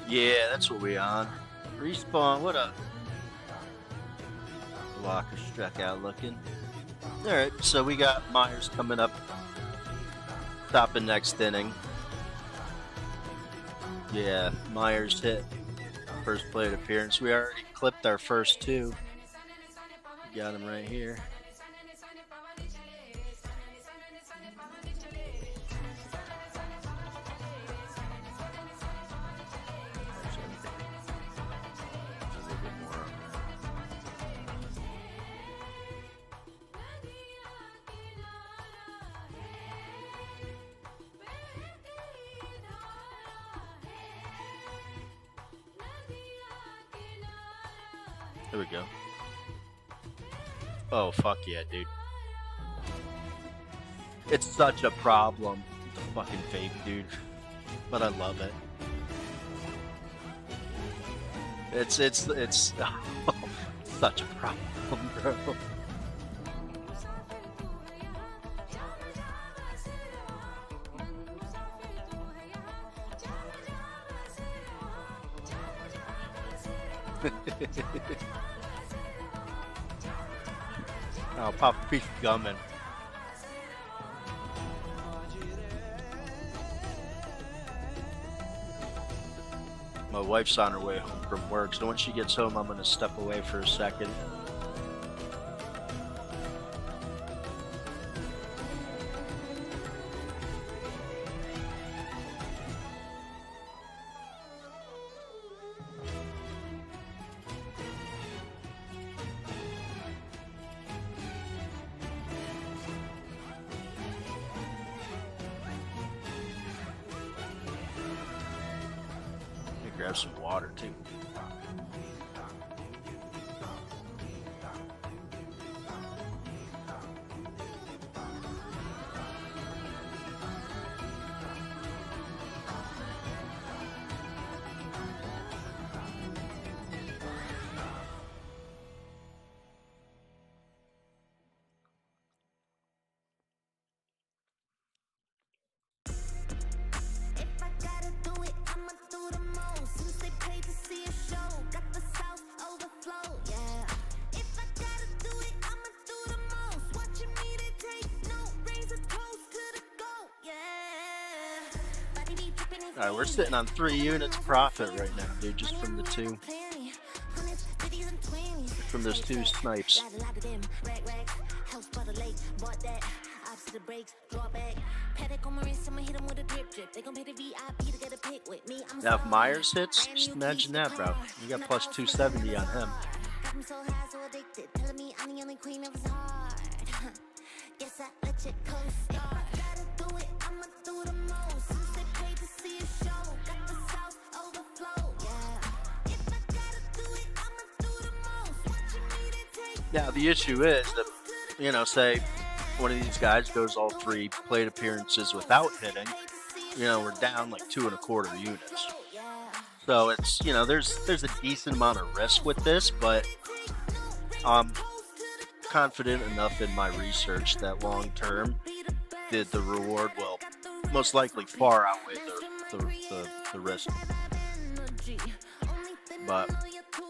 Yeah, that's what we on. Respawn, what up? Walker struck out looking. Alright, so we got Myers coming up. Stopping next inning. Yeah, Myers hit first plate appearance. We already clipped our first two. We got him right here. A little bit more on that. There we go. Oh, fuck yeah, dude. It's such a problem. It's a fucking vape, dude. But I love it. It's such a problem, bro. I'll pop a piece of gum in. My wife's on her way home from work, so when she gets home, I'm gonna step away for a second. Grab some water too. All right, we're sitting on 3 units profit right now, dude, just from the two. From those two snipes. Now, if Myers hits, just imagine that, bro. You got plus 270 on him. Now, the issue is that, you know, say one of these guys goes all 3 plate appearances without hitting, you know, we're down like 2.25 units. So it's, you know, there's a decent amount of risk with this, but I'm confident enough in my research that long term, the reward will most likely far outweigh the risk. But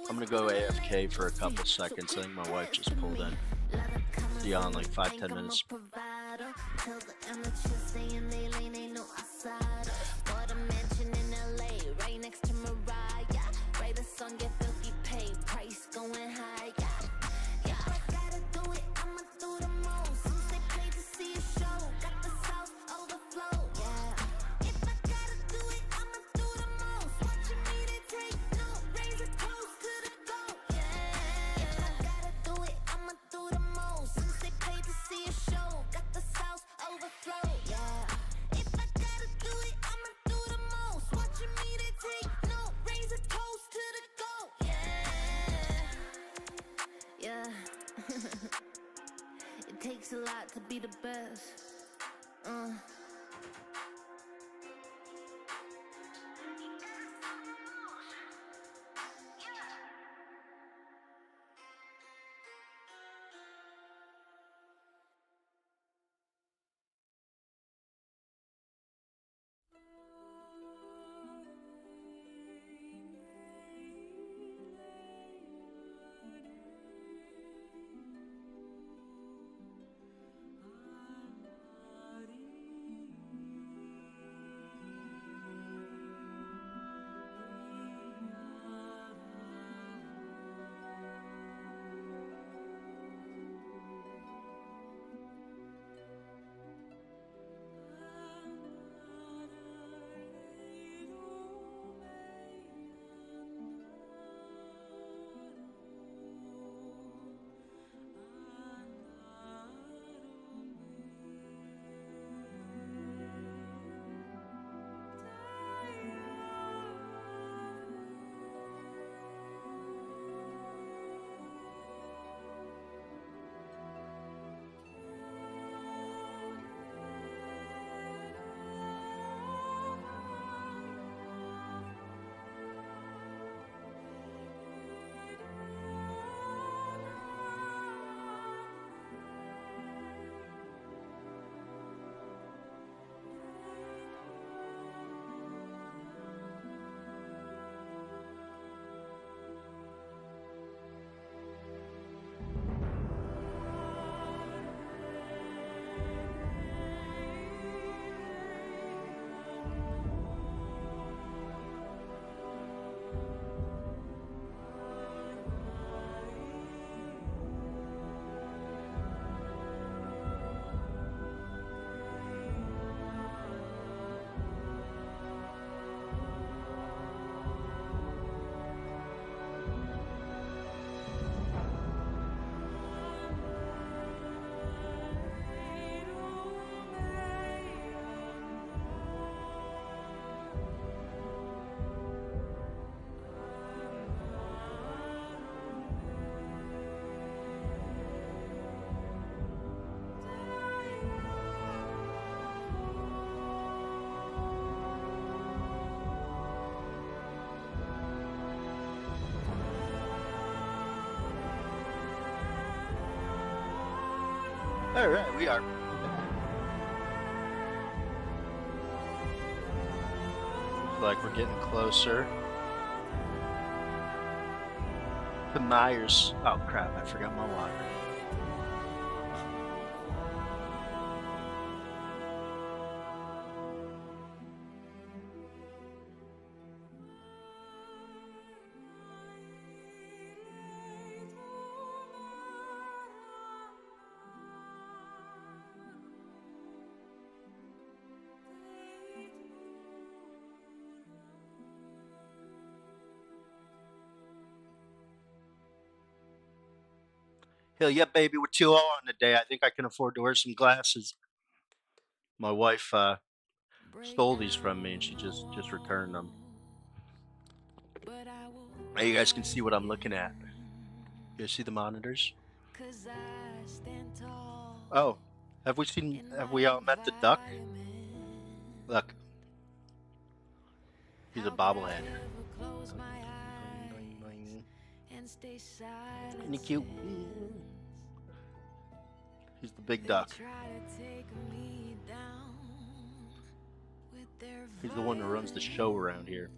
I'm gonna go AFK for a couple seconds. I think my wife just pulled in. See you on like 5-10 minutes. It takes a lot to be the best. All right, we are. Looks like we're getting closer to Myers. Oh crap! I forgot my water. Hell yeah, baby, we're 2-0 on the day. I think I can afford to wear some glasses. My wife stole these from me, and she just returned them. Now you guys can see what I'm looking at. You guys see the monitors? Oh, have we all met the duck? Look, he's a bobblehead. Isn't he cute? He's the big duck. He's the one who runs the show around here.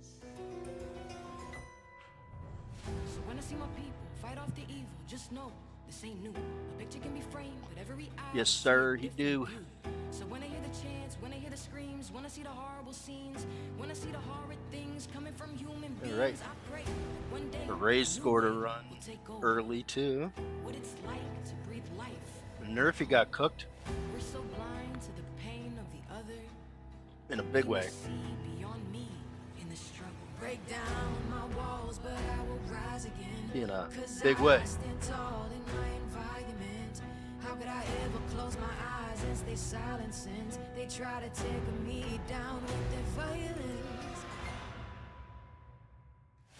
So when I see my people fight off the evil, just know this ain't new. A picture can be framed, but every eye Yes, sir, he do. So when I hear the chants, when I hear the screams, when I see the horrible scenes, when I see the horrid things coming from human beings, All right. I pray one day The Rays scored a run early too. what it's like to breathe life. Nerfy got cooked We're so blind to the pain of the other. in a big way. See beyond me in the struggle. Break down my walls, but I will rise again. In a big way. I stand tall in my environment. How could I ever close my eyes and stay silent since they try to take me down with their violence?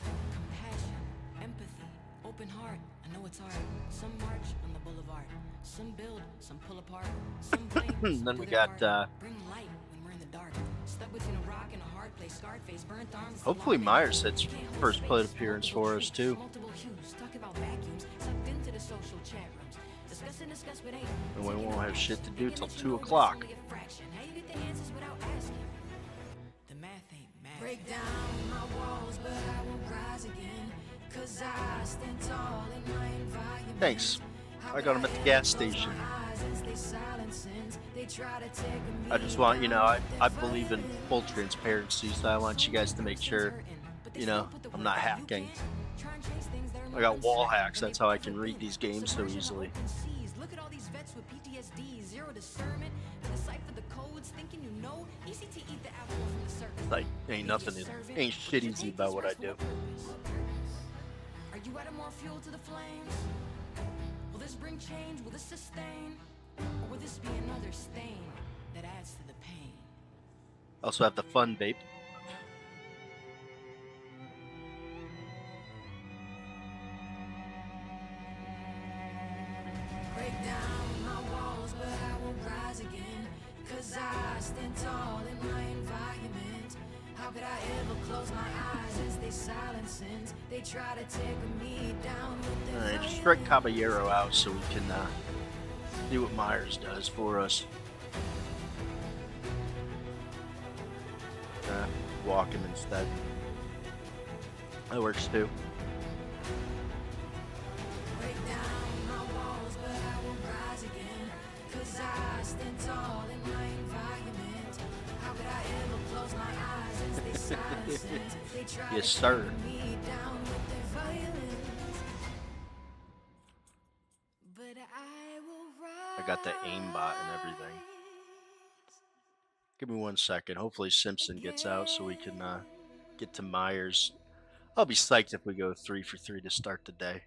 Compassion, empathy, open heart. I know it's hard. Some march on the boulevard. Some build, some pull apart. Some blame. Then we got Bring light when we're in the dark. Stuck between a rock and a hard place. Scarred face, burnt arms. hopefully Myers hits first plate appearance for us too. Multiple hues, talk about vacuums, sucked into the social chat rooms. Discuss and discuss what ain't. And we won't have shit to do till 2 o'clock. How you get the answers without asking? The math ain't math. Break down my walls, but I won't rise again. 'Cause I stand tall in my environment. Thanks. I got him at the gas station. I just want, I believe in full transparency, so I want you guys to make sure, I'm not hacking. I got wall hacks, that's how I can read these games so easily. Look at all these vets with PTSD, zero discernment, to decipher the codes, thinking you know, easy to eat the apple from the surface. Like, ain't shit easy about what I do. Are you adding more fuel to the flames? Will this bring change? Will this sustain? Or will this be another stain that adds to the pain? Also have the fun vape. Break down my walls, but I won't rise again. 'Cause I stand tall in my environment. How could I ever close my eyes and stay silent since they try to take me down with their Alright, just strike Caballero out so we can see what Myers does for us. Walk him instead. That works too. Break down my walls, but I won't rise again. 'Cause I stand tall in my environment. How could I ever close my eyes and stay silent since they try Yes, to sir. take me down with their violence? But I will rise. I got the aimbot and everything. Give me 1 second. Hopefully Simpson gets out so we can get to Myers. I'll be psyched if we go 3 for 3 to start the day.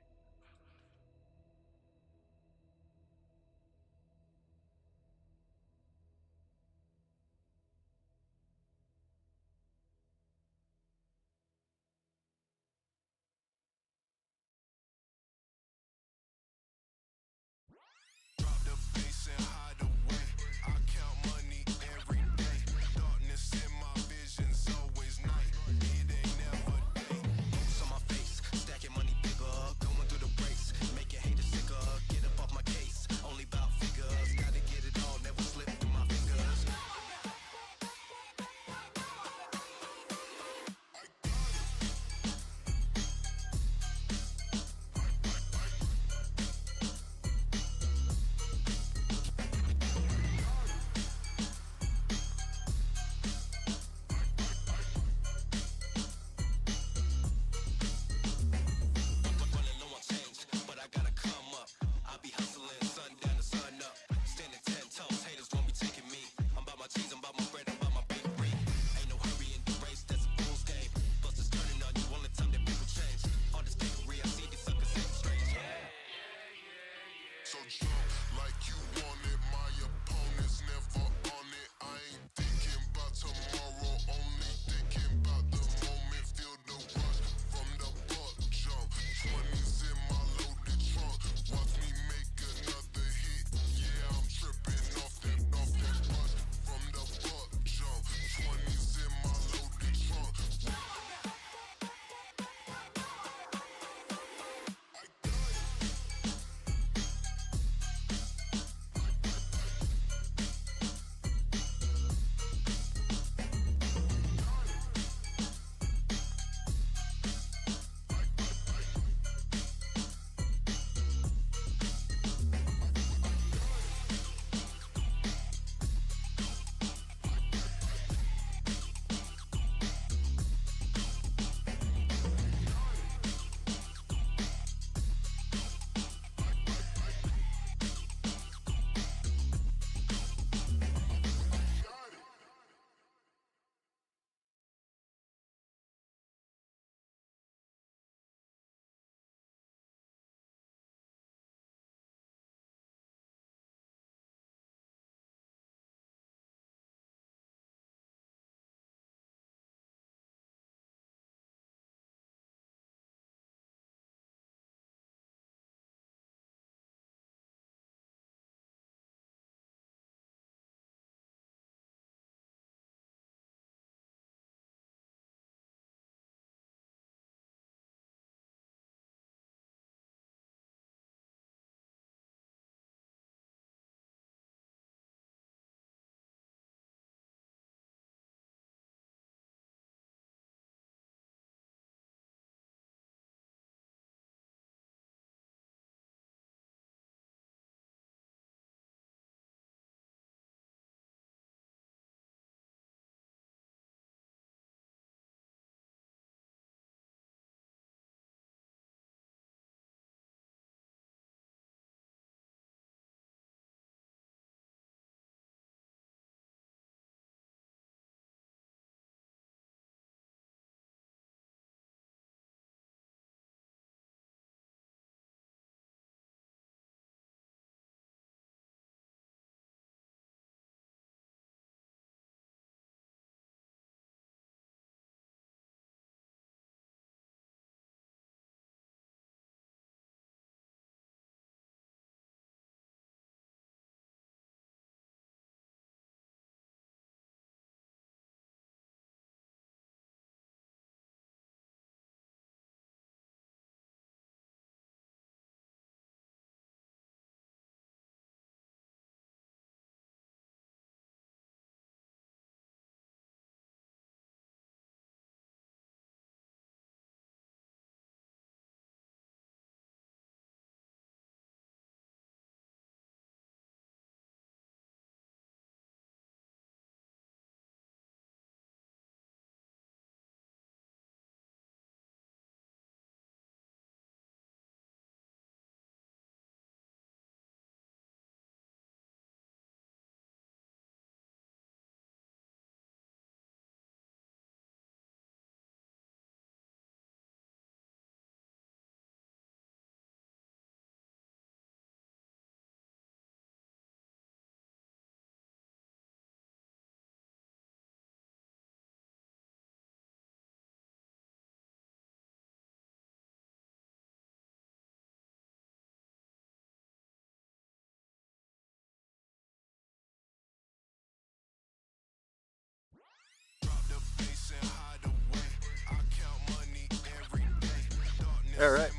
All right.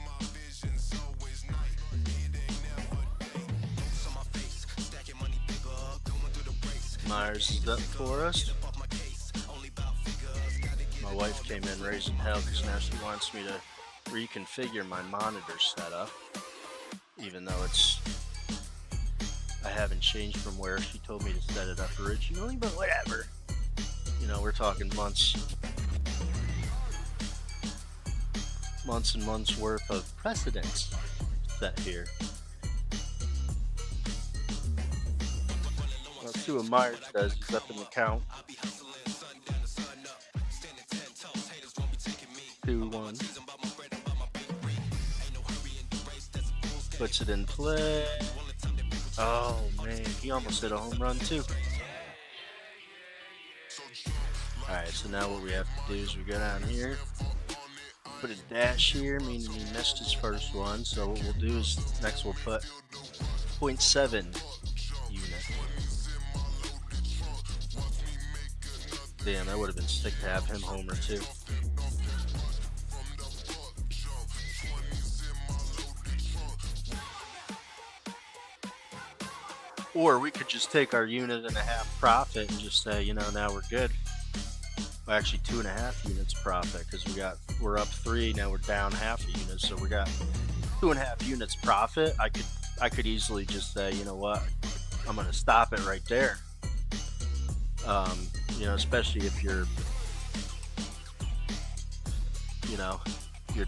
Myers is up for us. My wife came in raising hell because now she wants me to reconfigure my monitor setup, even though I haven't changed from where she told me to set it up originally, but whatever. You know, we're talking months and months worth of precedence set here. Let's see what Myers does. He's up in the count. 2-1. Puts it in play. Oh man, he almost hit a home run too. Alright, so now what we have to do is we go down here, put a dash here, meaning he missed his first one. So what we'll do is next we'll put 0.7 unit. Damn, that would have been sick to have him homer too. Or we could just take our unit and a half profit and just say, you know, now we're good. Well, actually 2.5 units profit because we're up 3, now we're down half a unit, so we got 2.5 units profit. I could easily just say, you know what, I'm gonna stop it right there. You know, especially if your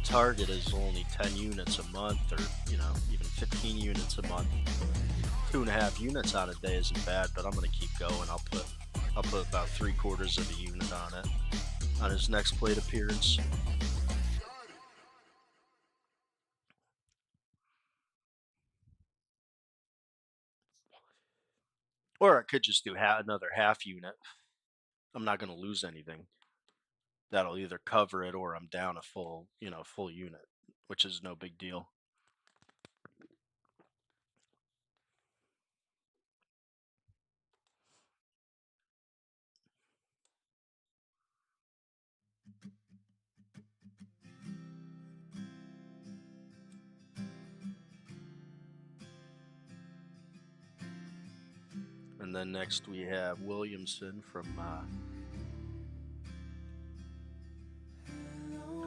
target is only 10 units a month, or you know, even 15 units a month. 2.5 units on a day isn't bad, but I'm gonna keep going. I'll put about 3/4 of a unit on it on his next plate appearance. Or I could just do another half unit. I'm not gonna lose anything. That'll either cover it or I'm down a full unit, which is no big deal. And then next we have Williamson from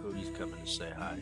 Cody's coming to say hi.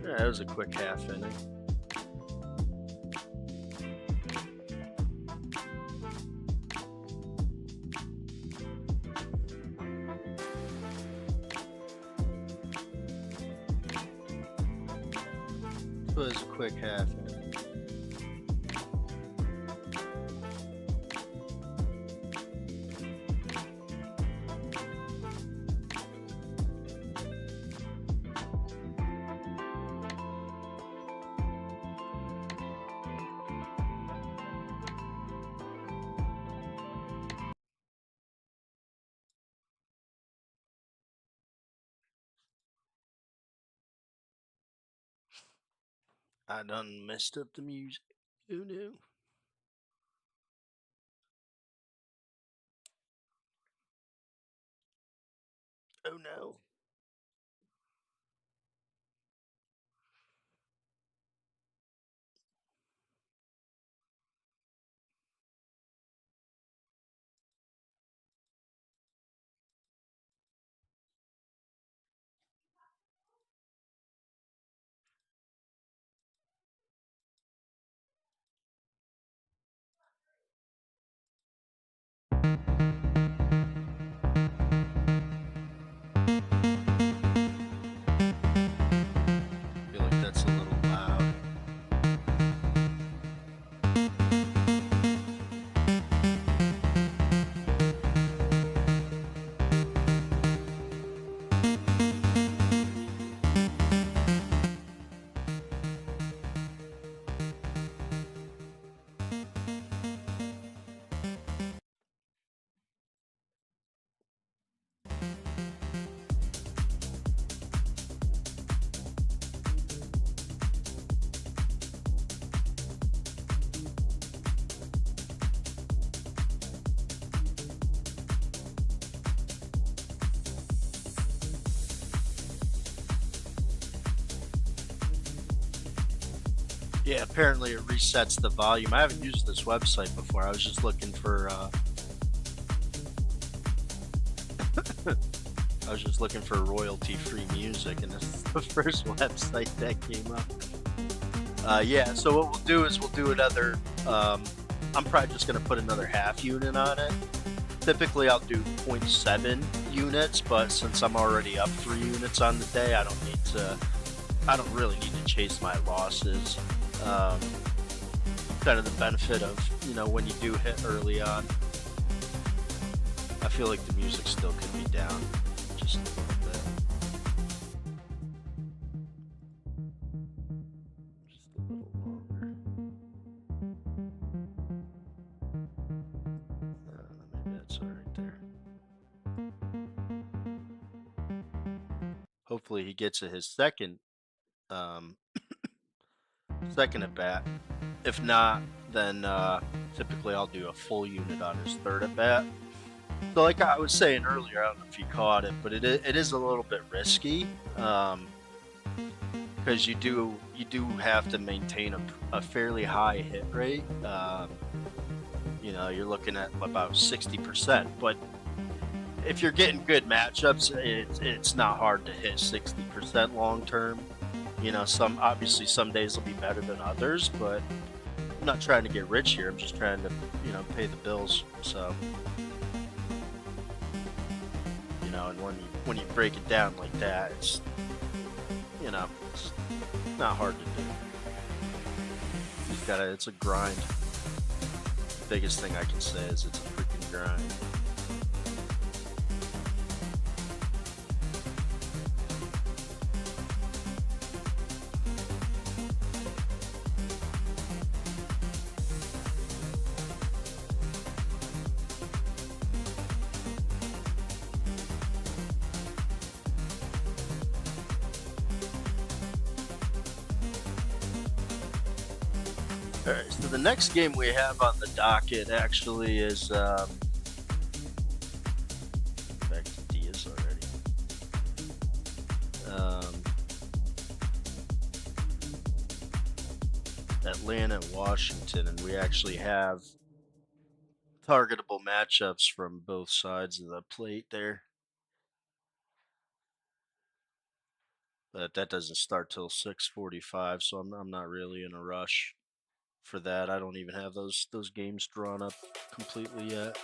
Yeah, that was a quick half inning. It was a quick half inning. I done messed up the music. Oh no. Oh no. Yeah, apparently it resets the volume. I haven't used this website before. I was just looking for I was just looking for royalty-free music, and this is the first website that came up. Yeah, so what we'll do is we'll do another. I'm probably just gonna put another half unit on it. Typically, I'll do 0.7 units, but since I'm already up 3 units on the day, I don't need to. I don't really need to chase my losses. Kind of the benefit of, when you do hit early on, I feel like the music still could be down just a little bit. Just a little longer. Maybe that's all right there. Hopefully he gets to his um, second at bat. If not, then typically I'll do a full unit on his third at bat. So, like I was saying earlier, I don't know if you caught it, but it is a little bit risky because you do have to maintain a fairly high hit rate. You're looking at about 60%, but if you're getting good matchups, it's not hard to hit 60% long term. Some days will be better than others, but I'm not trying to get rich here. I'm just trying to, pay the bills. So, and when you break it down like that, it's not hard to do. It's a grind. The biggest thing I can say is it's a freaking grind. All right, so the next game we have on the docket actually is back to Diaz already. Atlanta and Washington, and we actually have targetable matchups from both sides of the plate there. But that doesn't start till 6:45, so I'm not really in a rush for that. I don't even have those games drawn up completely yet.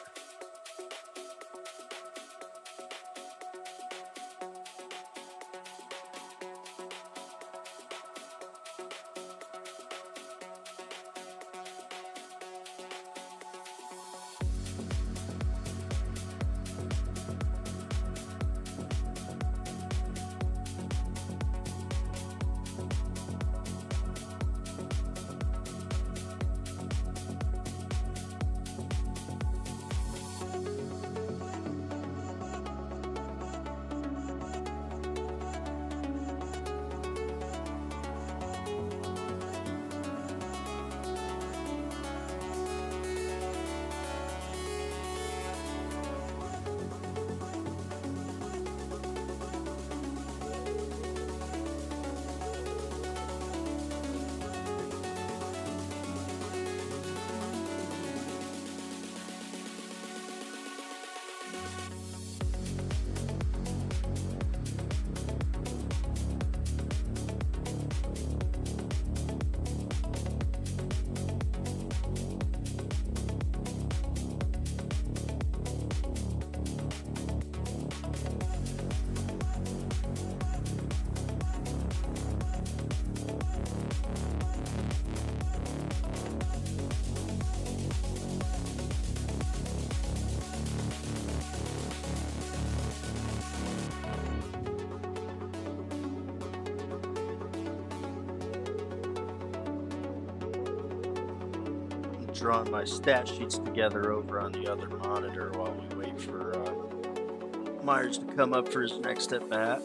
Drawing my stat sheets together over on the other monitor while we wait for Myers to come up for his next at bat.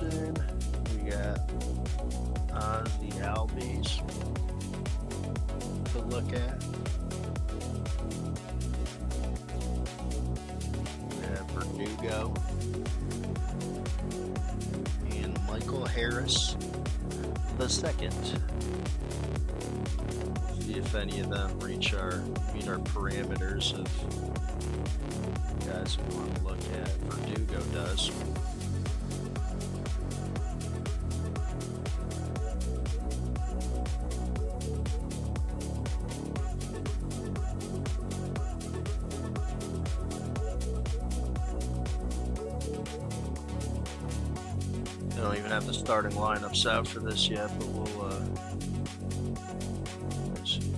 Anderson. We got Ozzy Albies to look at. We have Verdugo and Michael Harris the second. See if any of them meet our parameters of guys we want to look at. Verdugo does. I don't even have the starting lineups out for this yet, but we'll let's see.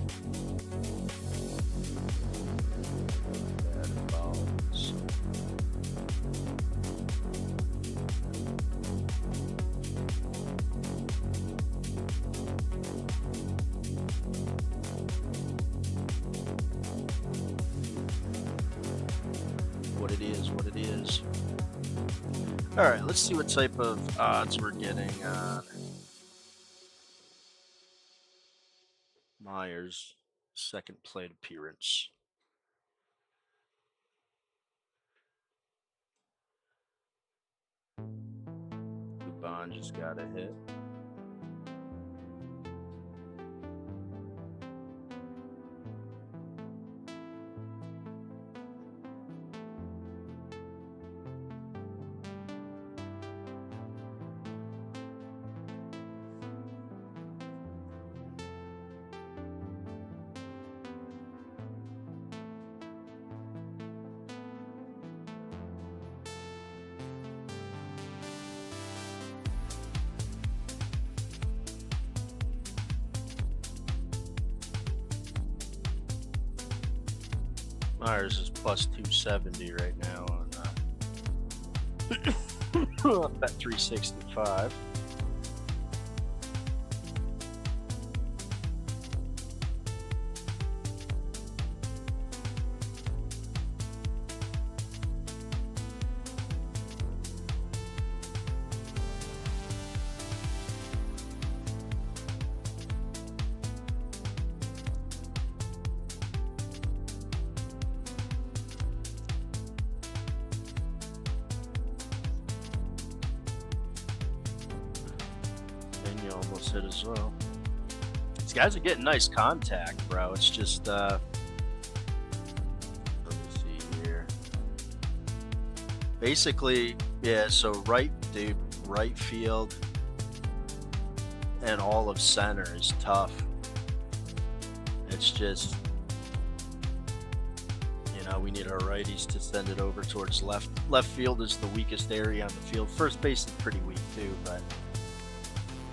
That involves what it is. All right, let's see what type of odds we're getting on Myers' second plate appearance. Dubon just got a hit. Myers is plus 270 right now on bet 365. You almost hit as well. These guys are getting nice contact, bro. It's just let me see here. Basically, yeah, so right field and all of center is tough. It's just, we need our righties to send it over towards left. Left field is the weakest area on the field. First base is pretty weak too, but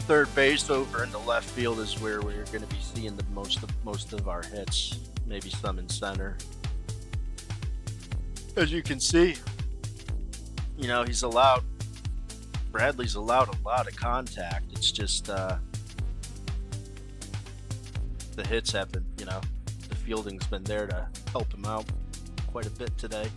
third base over in the left field is where we're going to be seeing the most of our hits. Maybe some in center. As you can see, Bradley's allowed a lot of contact. It's just the hits have been, the fielding's been there to help him out quite a bit today.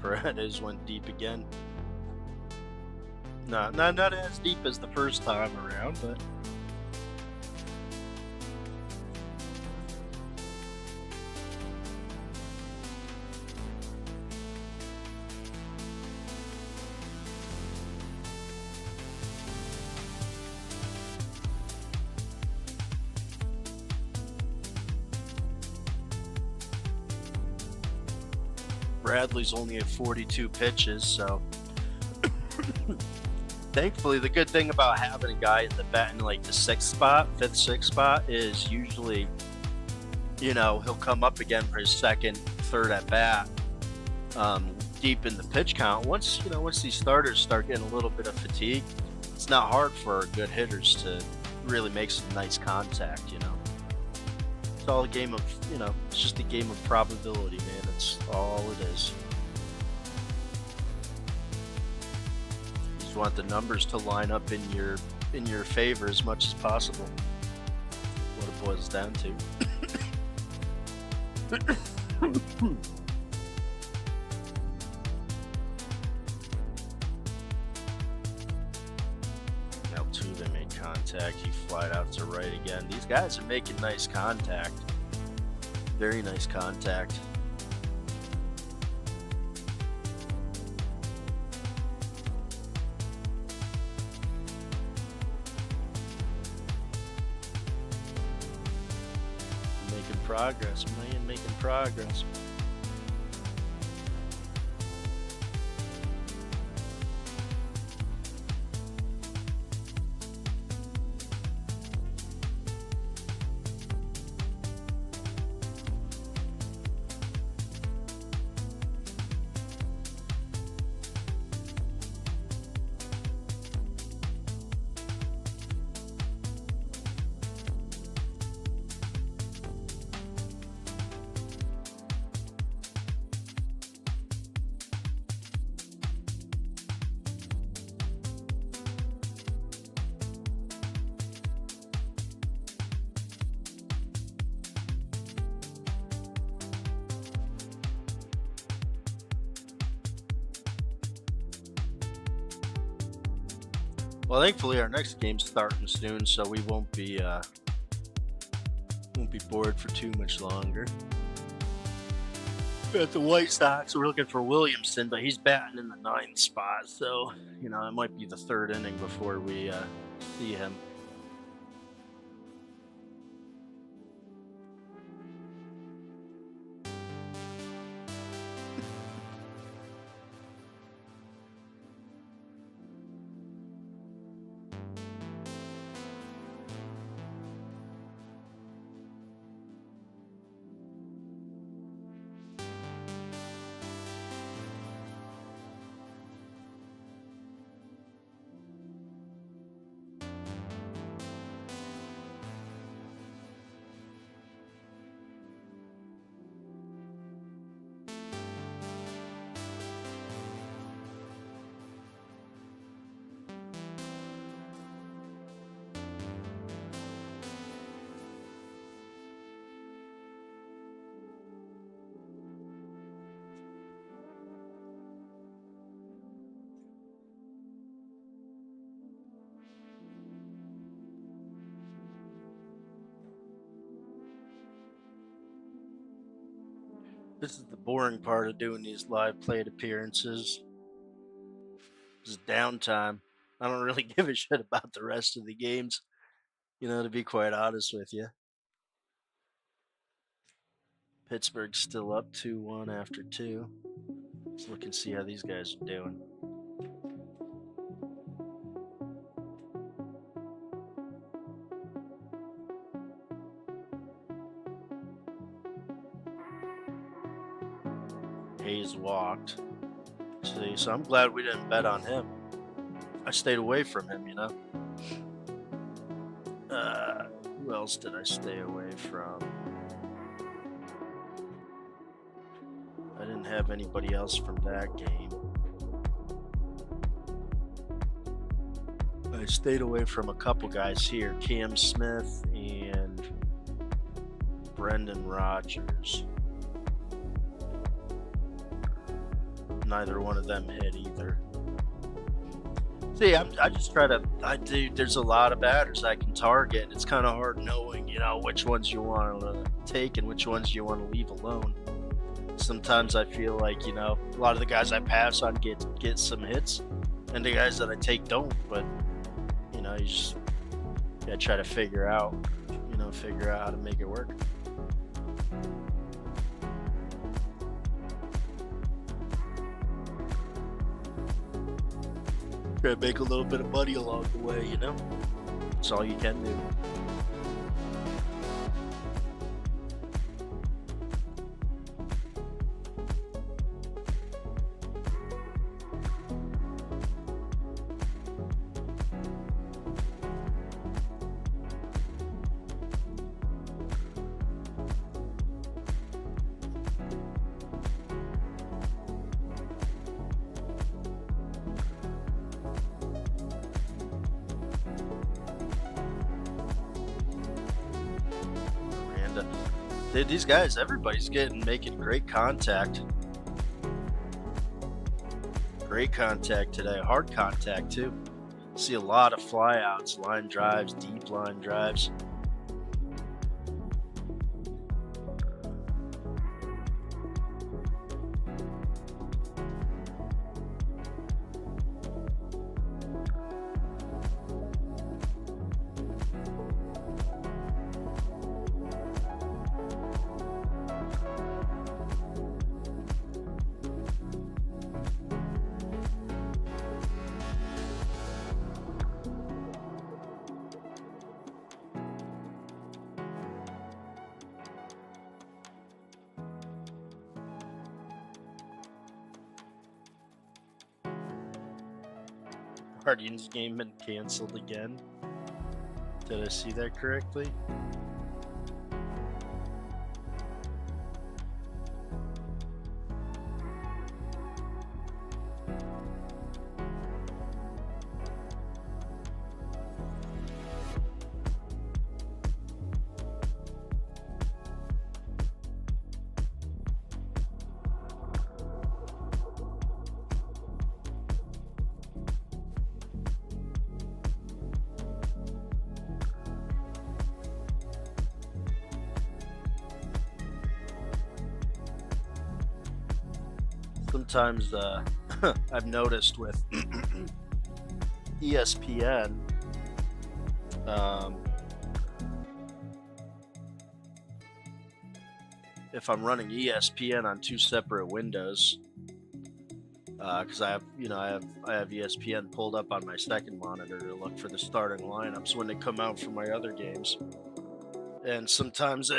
Paredes went deep again. Not as deep as the first time around, but Bradley's only at 42 pitches, so thankfully the good thing about having a guy in the batting like the fifth, sixth spot is usually, he'll come up again for his second, third at bat, deep in the pitch count. Once these starters start getting a little bit of fatigue, it's not hard for our good hitters to really make some nice contact. It's all a game of it's just a game of probability, man. That's all it is. You just want the numbers to line up in your favor as much as possible. What it boils down to. Altuve made contact. He flied out to right again. These guys are making nice contact. Very nice contact. Making progress, man. Making progress. Well, thankfully our next game's starting soon, so we won't be bored for too much longer. At the White Sox, we're looking for Williamson, but he's batting in the 9th spot, so it might be the 3rd inning before we see him. This is the boring part of doing these live played appearances. This is downtime. I don't really give a shit about the rest of the games, to be quite honest with you. Pittsburgh's still up 2-1 after 2. Let's look and see how these guys are doing. Hayes walked. See, so I'm glad we didn't bet on him. I stayed away from him, Who else did I stay away from? I didn't have anybody else from that game. I stayed away from a couple guys here, Cam Smith and Brendan Rodgers. Neither one of them hit either. See, I just try to, there's a lot of batters I can target, and it's kind of hard knowing, which ones you want to take and which ones you want to leave alone. Sometimes I feel like, a lot of the guys I pass on get some hits, and the guys that I take don't, but, you just gotta try to figure out how to make it work. Try to make a little bit of money along the way, That's all you can do. dude, these guys, everybody's making great contact. Great contact today. Hard contact too. See a lot of flyouts, line drives, deep line drives. Guardians game been canceled again. Did I see that correctly? Sometimes I've noticed with ESPN, if I'm running ESPN on two separate windows, because I have ESPN pulled up on my second monitor to look for the starting lineups when they come out for my other games, and sometimes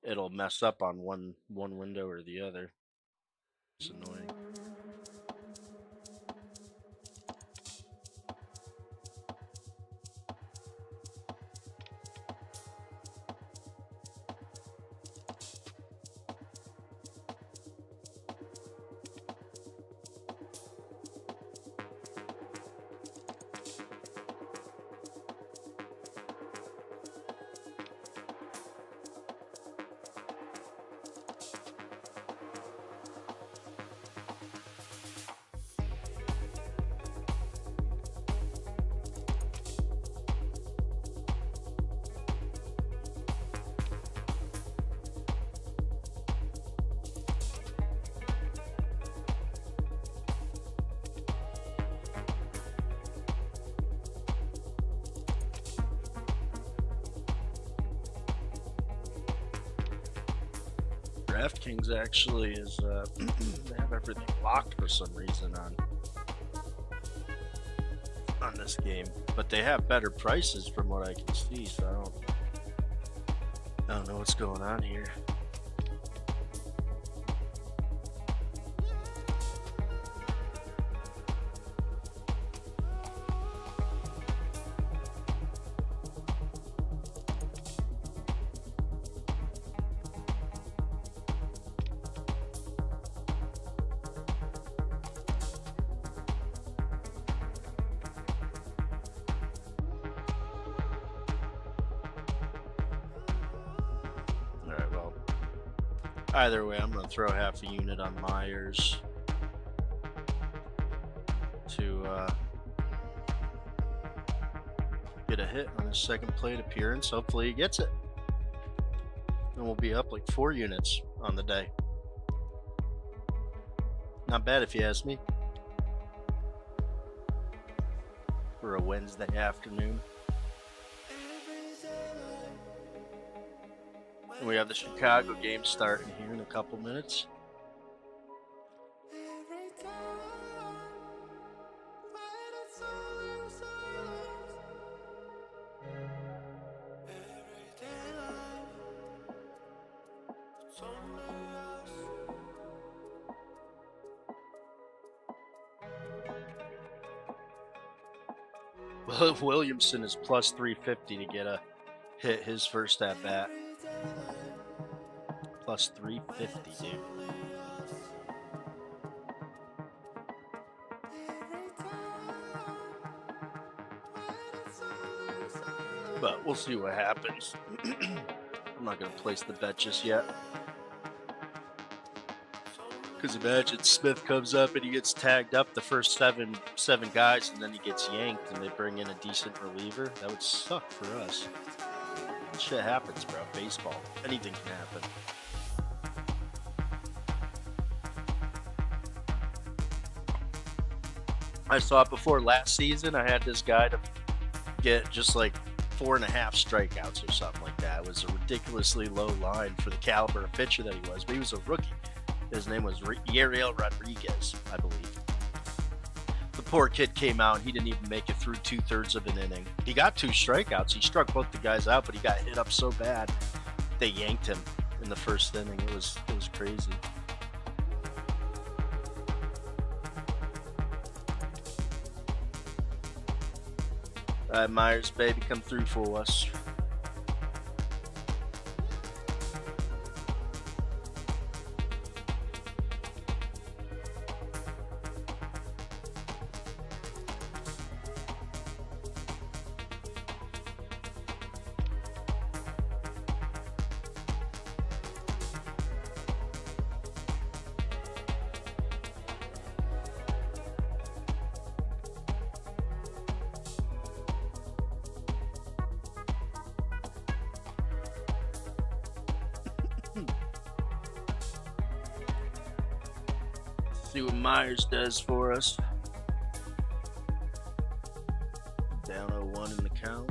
it'll mess up on one window or the other. It's annoying. DraftKings actually is they have everything locked for some reason on this game, but they have better prices from what I can see. So I don't know what's going on here. Either way, I'm going to throw half a unit on Myers to get a hit on his second plate appearance. Hopefully he gets it. And we'll be up like 4 units on the day. Not bad if you ask me. For a Wednesday afternoon. And we have the Chicago game starting here in a couple minutes. Williamson is plus 350 to get a hit his first at bat. Plus 350, dude. but we'll see what happens. I'm not going to place the bet just yet. Because imagine Smith comes up and he gets tagged up the first seven guys, and then he gets yanked, and they bring in a decent reliever. That would suck for us. Shit happens, bro. Baseball. Anything can happen. I saw it before last season. I had this guy to get just like 4.5 strikeouts or something like that. It was a ridiculously low line for the caliber of pitcher that he was, but he was a rookie. His name was Yariel Rodriguez, I believe. The poor kid came out and he didn't even make it through 2/3 of an inning. He got 2 strikeouts. He struck both the guys out, but he got hit up so bad they yanked him in the first inning. It was crazy. All right, Myers, baby, come through for us. See what Myers does for us. Down 0-1 in the count.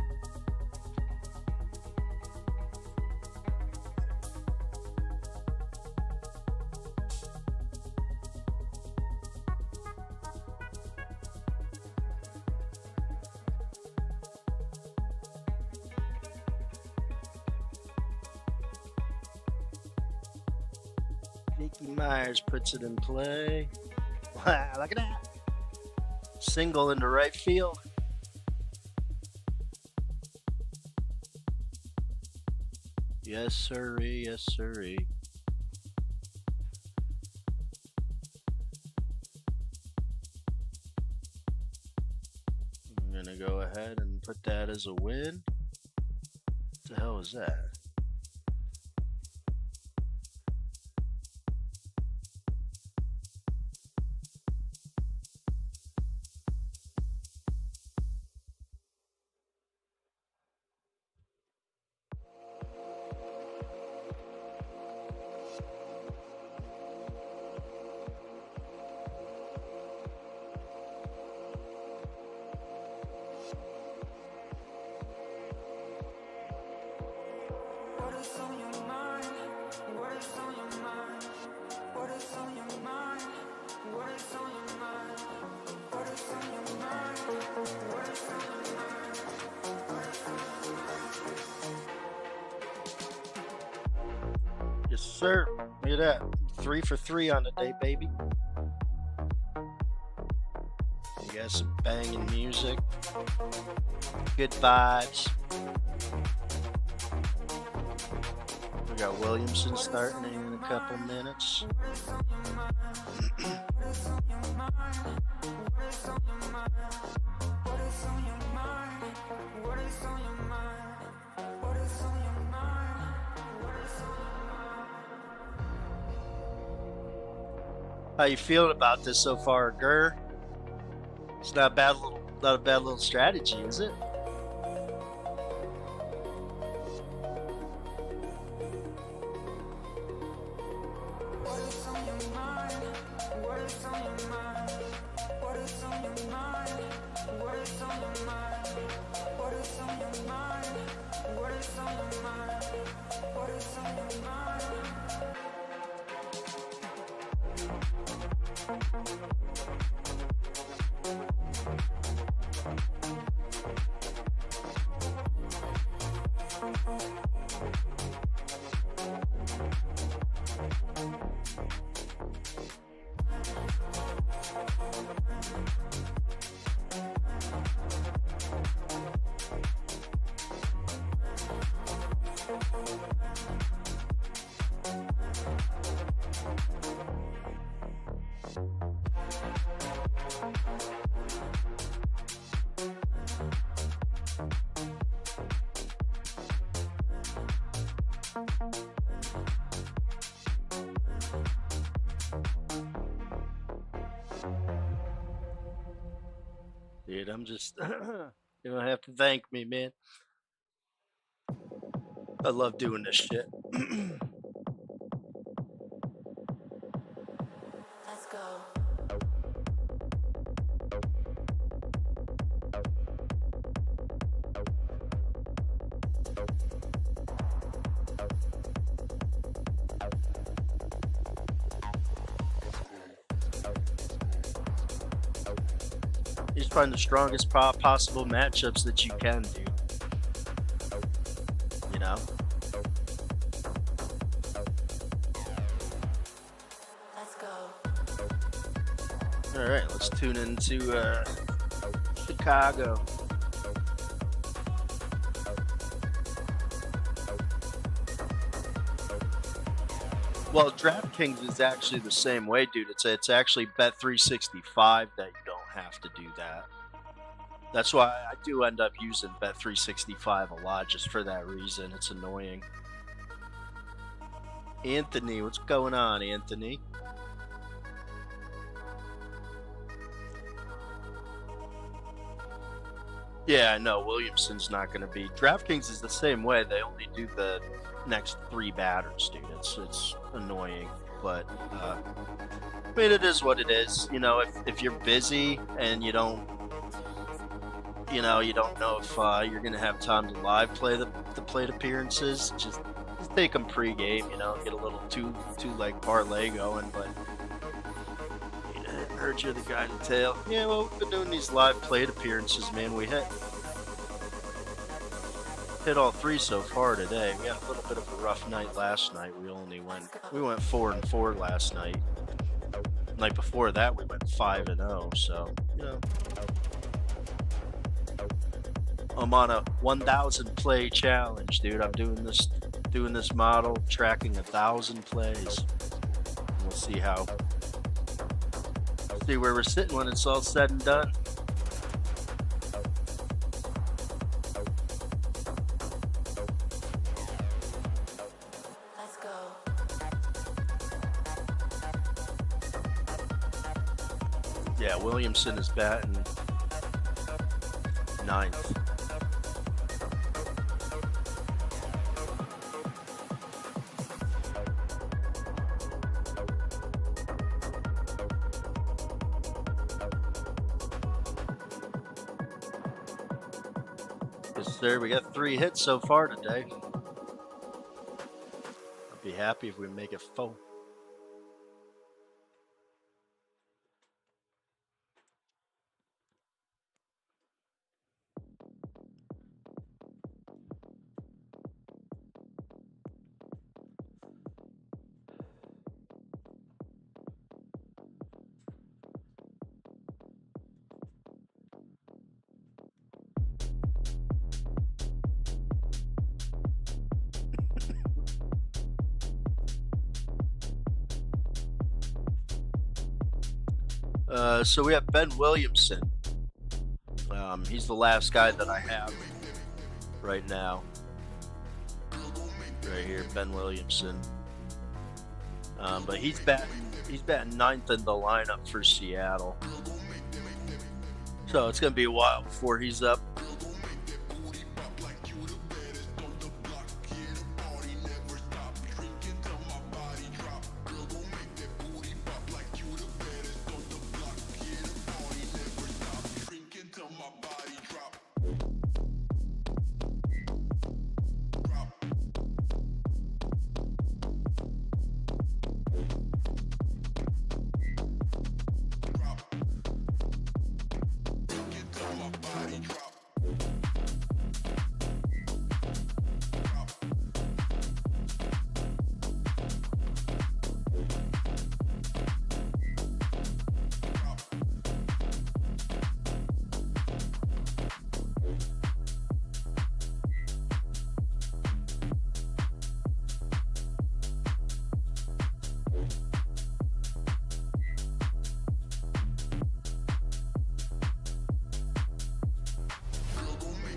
Mickey Myers puts it in play. Wow, look at that. Single into right field. Yes, sirree. Yes, sirree. I'm going to go ahead and put that as a win. What the hell is that? Yes, sir. Look at that. 3 for 3 on the day, baby. You got some banging music. Good vibes. We got Williamson starting in a couple minutes. How you feeling about this so far, Gurr? It's not a bad little strategy, is it? Dude, I'm just you don't have to thank me, man. I love doing this shit. Let's go. You just find the strongest possible matchups that you can do. You know? Let's go. All right, let's tune into Chicago. Well, DraftKings is actually the same way, dude. It's actually Bet365 that you don't have to do that. That's why I do end up using Bet365 a lot, just for that reason. It's annoying. Anthony, what's going on, Anthony? Yeah, I know. Williamson's not going to be. DraftKings is the same way. They only do the next 3 batters, dude. It's annoying, but I mean, it is what it is. You know, if you're busy and you don't know if you're going to have time to live play the plate appearances, just take them pregame. You know, get a little two leg parlay going, but. Heard you're the guy in the tail. Yeah, well, we've been doing these live plate appearances, man. We hit all 3 so far today. We had a little bit of a rough night last night. We went 4-4 last night. Night before that, we went 5-0. So, you know, I'm on a 1,000 play challenge, dude. I'm doing this model, tracking 1,000 plays. We'll see where we're sitting when it's all said and done. Let's go. Yeah, Williamson is batting 9th. Sir, we got 3 hits so far today. I'd be happy if we make it 4. So we have Ben Williamson. He's the last guy that I have right now. Right here, Ben Williamson. But he's batting 9th in the lineup for Seattle. So it's gonna be a while before he's up.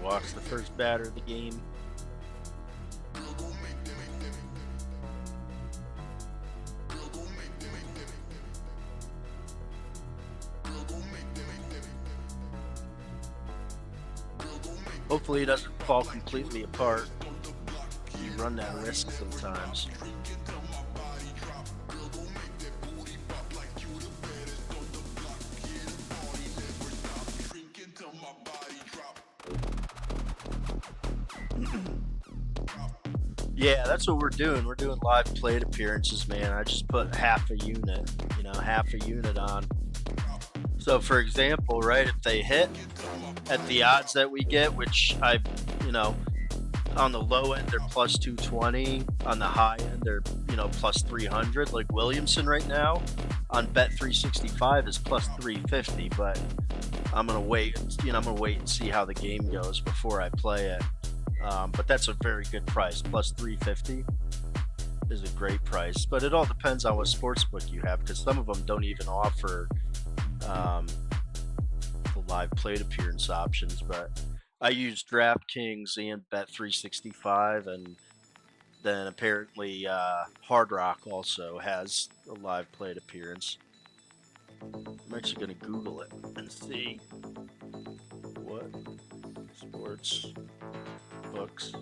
Walks the first batter of the game. Hopefully he doesn't fall completely apart. You run that risk sometimes. Yeah, that's what we're doing. We're doing live plate appearances, man. I just put half a unit, half a unit on. So, for example, right, if they hit at the odds that we get, which on the low end, they're plus 220. On the high end, they're, plus 300. Like Williamson right now on Bet 365 is plus 350, but I'm going to wait, I'm going to wait and see how the game goes before I play it. But that's a very good price. Plus 350 is a great price, but it all depends on what sportsbook you have, because some of them don't even offer the live plate appearance options. But I use DraftKings and Bet365, and then apparently Hard Rock also has a live plate appearance. I'm actually going to Google it and see what sports books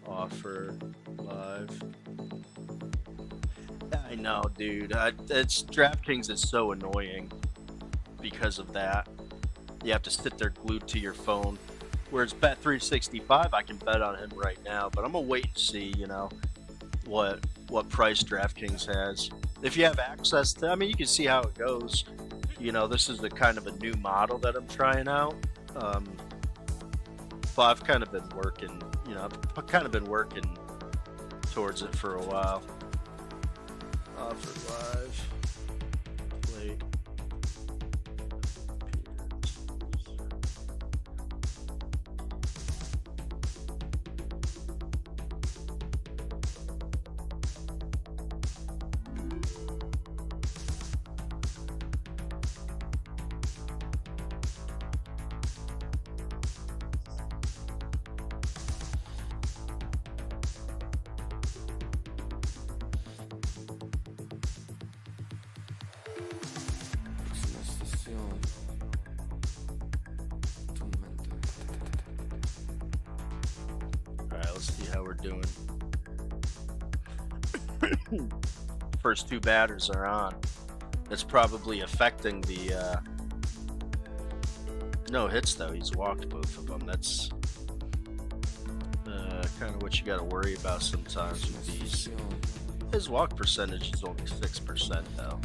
offer live. I know, dude. It's DraftKings is so annoying because of that. You have to sit there glued to your phone. Whereas Bet365, I can bet on him right now, but I'm gonna wait and see, what price DraftKings has. If you have access to, you can see how it goes. This is the kind of a new model that I'm trying out. But I've kind of been working, towards it for a while. Offer live plate Let's see how we're doing. First two batters are on. That's probably affecting the no hits though. He's walked both of them. That's kind of what you got to worry about sometimes with these. His walk percentage is only 6% though.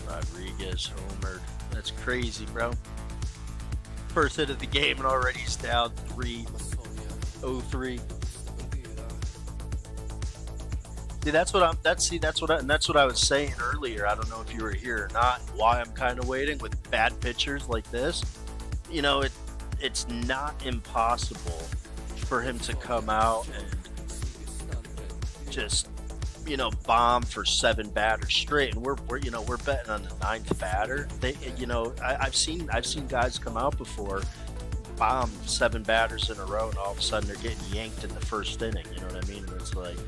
Rodriguez homered. That's crazy, bro. First hit of the game and already he's down 3-0-3. See, that's what I was saying earlier. I don't know if you were here or not. Why I'm kind of waiting with bad pitchers like this. It's not impossible for him to come out and just bomb for 7 batters straight, and we're betting on the 9th batter. I've seen guys come out before, bomb 7 batters in a row, and all of a sudden they're getting yanked in the first inning. You know what I mean? And it's like,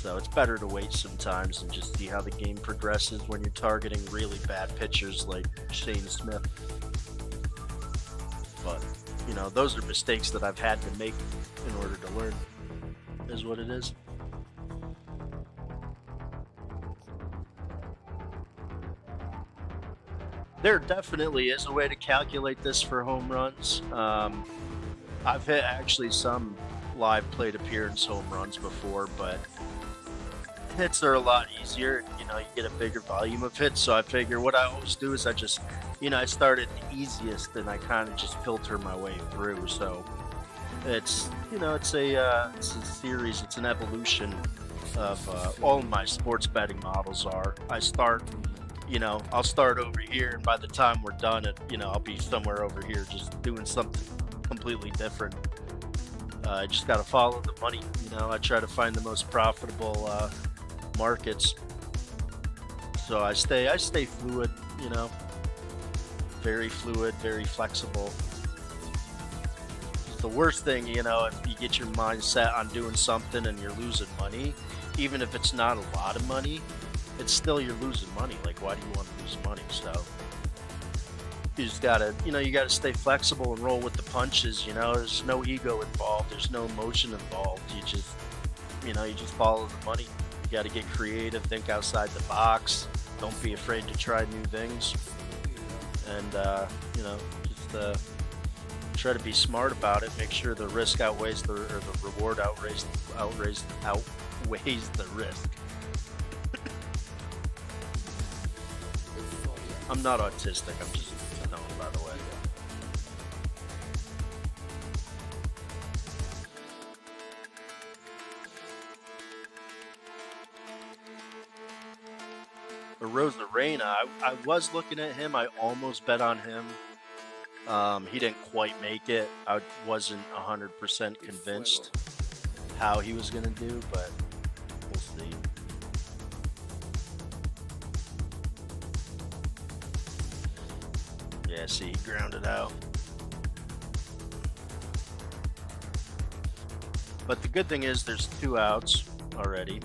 So it's better to wait sometimes and just see how the game progresses when you're targeting really bad pitchers like Shane Smith. But, those are mistakes that I've had to make in order to learn, is what it is. There definitely is a way to calculate this for home runs. I've hit actually some live plate appearance home runs before, but hits are a lot easier. You get a bigger volume of hits. So I figure what I always do is I just, I start at the easiest and I kind of just filter my way through. So it's, it's a series, it's an evolution of all of my sports betting models are. I'll start over here, and by the time we're done, I'll be somewhere over here just doing something completely different. I just got to follow the money. I try to find the most profitable markets. So I stay fluid. Very fluid, very flexible. The worst thing, if you get your mind set on doing something and you're losing money, even if it's not a lot of money, it's still you're losing money. Like, why do you want to lose money? So you just gotta, you gotta stay flexible and roll with the punches. There's no ego involved. There's no emotion involved. You just follow the money. You gotta get creative, think outside the box. Don't be afraid to try new things. And, just try to be smart about it. Make sure the risk outweighs the reward outweighs the risk. I'm not autistic, I'm just known, by the way. Rosarena, I was looking at him. I almost bet on him. He didn't quite make it. I wasn't 100% convinced how he was going to do, but we'll see. Yeah, see, he grounded out. But the good thing is there's 2 outs already.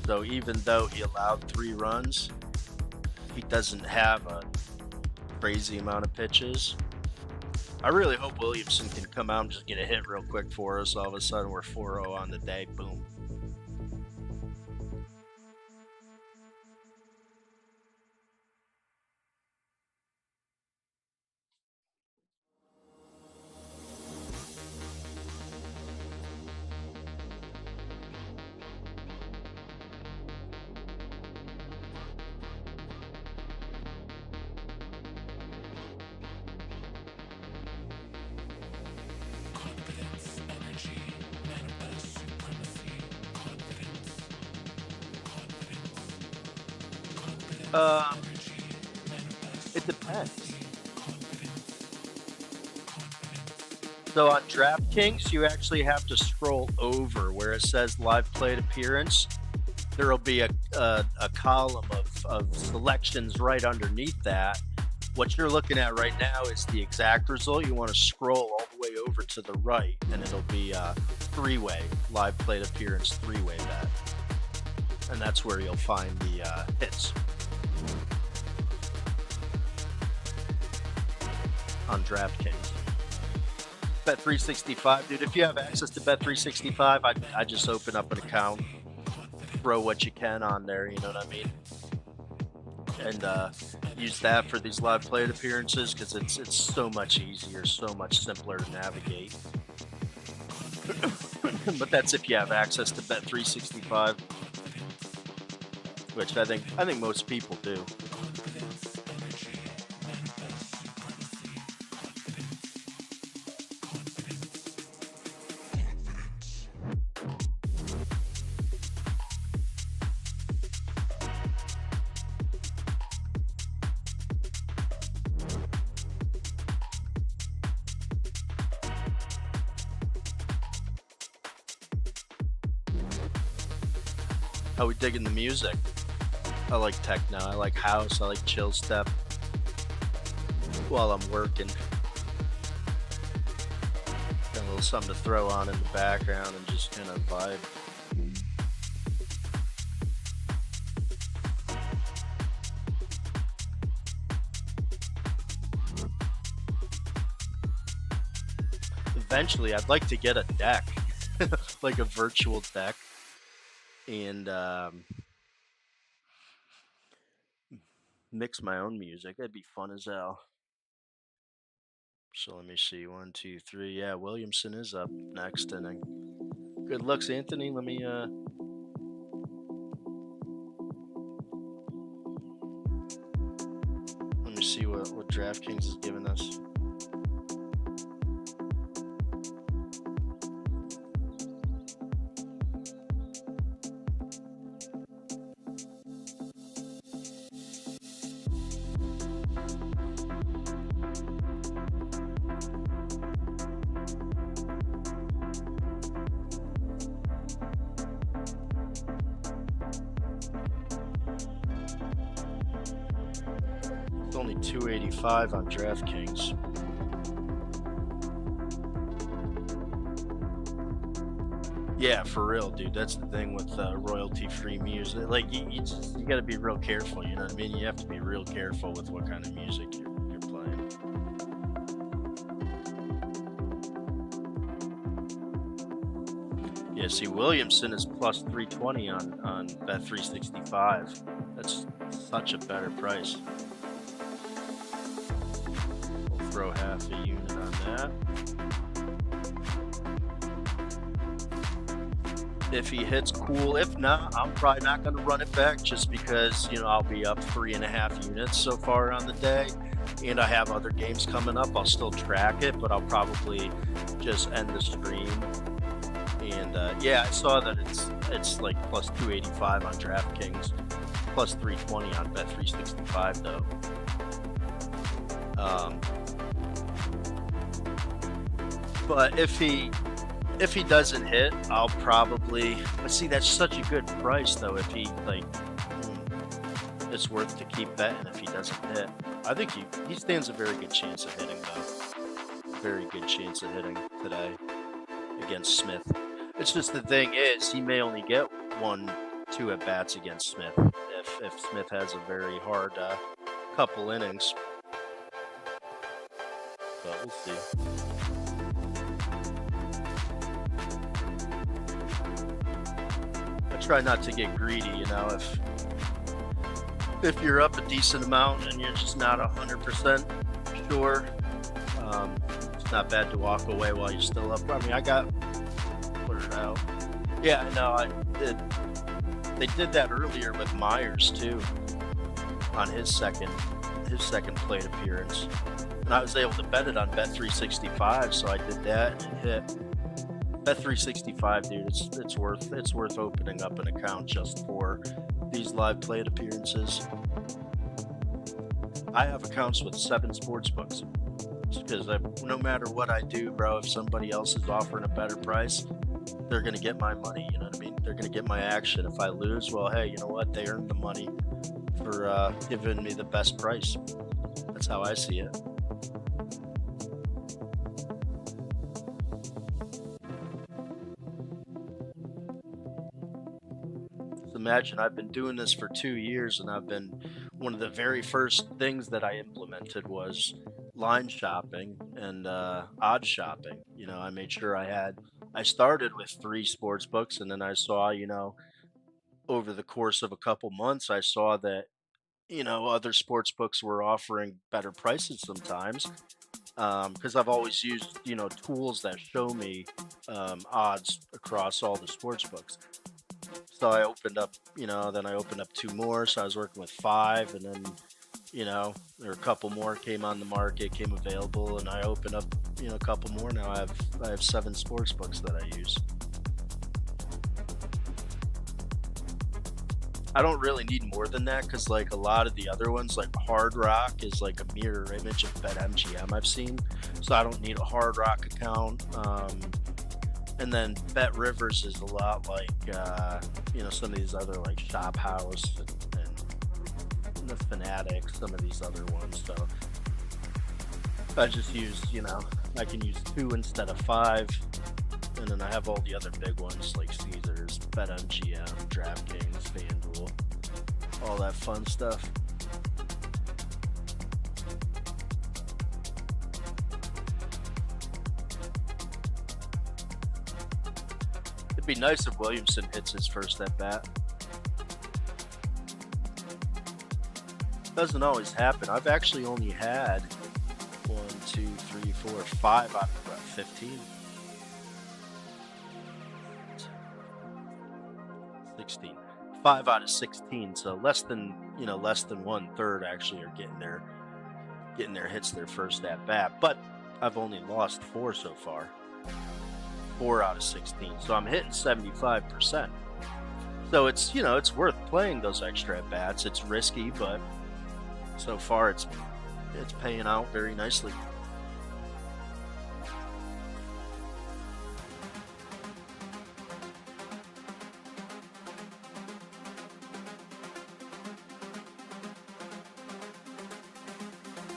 So even though he allowed 3 runs, he doesn't have a crazy amount of pitches. I really hope Williamson can come out and just get a hit real quick for us. All of a sudden we're 4-0 on the day. Boom. It depends. So on DraftKings, you actually have to scroll over where it says live played appearance. There will be a column of selections right underneath that. What you're looking at right now is the exact result. You want to scroll all the way over to the right, and it'll be a 3-way live played appearance 3-way bet. And that's where you'll find the hits on DraftKings. Bet365, dude, if you have access to Bet365, I just open up an account, throw what you can on there, you know what I mean? And use that for these live played appearances because it's so much easier, so much simpler to navigate. But that's if you have access to Bet365. Which I think most people do. How we digging the music? I like techno, I like house, I like chill step while I'm working. little something to throw on in the background and just kind of vibe. Eventually, I'd like to get a deck, like a virtual deck, and mix my own music. That'd be fun as hell. So let me see. 1, 2, 3. Yeah, Williamson is up next inning. Good looks, Anthony. Let me see what DraftKings is giving us. It's only $285 on DraftKings. Yeah, for real, dude. That's the thing with royalty-free music. Like, you got to be real careful. You know what I mean? You have to be real careful with what kind of music you're playing. Yeah, see, Williamson is plus 320 on Bet365. That's such a better price. We'll throw half a unit on that. If he hits, cool. If not, I'm probably not going to run it back just because, I'll be up 3.5 units so far on the day. And I have other games coming up. I'll still track it, but I'll probably just end the stream. And yeah, I saw that it's like plus 285 on DraftKings, plus 320 on Bet365 though. But if he doesn't hit, I'll probably. But see, that's such a good price though. If he it's worth to keep betting if he doesn't hit. I think he stands a very good chance of hitting though. Very good chance of hitting today against Smith. It's just the thing is he may only get 1-2 at bats against Smith if Smith has a very hard couple innings. But we'll see. I try not to get greedy, if you're up a decent amount and you're just not 100% sure, it's not bad to walk away while you're still up. I mean, I got put it out. Yeah, no, I did. They did that earlier with Myers too, on his second plate appearance, and I was able to bet it on Bet365, so I did that and hit. Bet365, dude, it's worth opening up an account just for these live plate appearances. I have accounts with 7 sports books because no matter what I do, bro, if somebody else is offering a better price, they're gonna get my money. You know what I mean? They're gonna get my action. If I lose, well, hey, you know what? They earned the money for giving me the best price. That's how I see it. Imagine I've been doing this for 2 years, and one of the very first things that I implemented was line shopping and odd shopping. I made sure I started with 3 sports books, and then I saw, over the course of a couple months, I saw that, other sports books were offering better prices sometimes. Because I've always used, tools that show me odds across all the sports books. So I opened up, then I opened up 2 more. So I was working with 5, and then, there were a couple more came on the market, came available, and I opened up, a couple more. Now I have 7 sports books that I use. I don't really need more than that because, like, a lot of the other ones, like Hard Rock, is like a mirror image of BetMGM I've seen. So I don't need a Hard Rock account. And then Bet Rivers is a lot like, some of these other, like, Shop House and the Fanatics, some of these other ones. So I just use, I can use 2 instead of 5. And then I have all the other big ones like Caesars, BetMGM, DraftKings, FanDuel, all that fun stuff. It'd be nice if Williamson hits his first at bat. Doesn't always happen. I've actually only had 1, 2, 3, 4, 5 out of 15. 16. 5 out of 16. So less than 1/3 actually are getting their hits their first at bat. But I've only lost 4 so far. 4 out of 16. So I'm hitting 75%. So it's worth playing those extra at bats. It's risky, but so far it's paying out very nicely.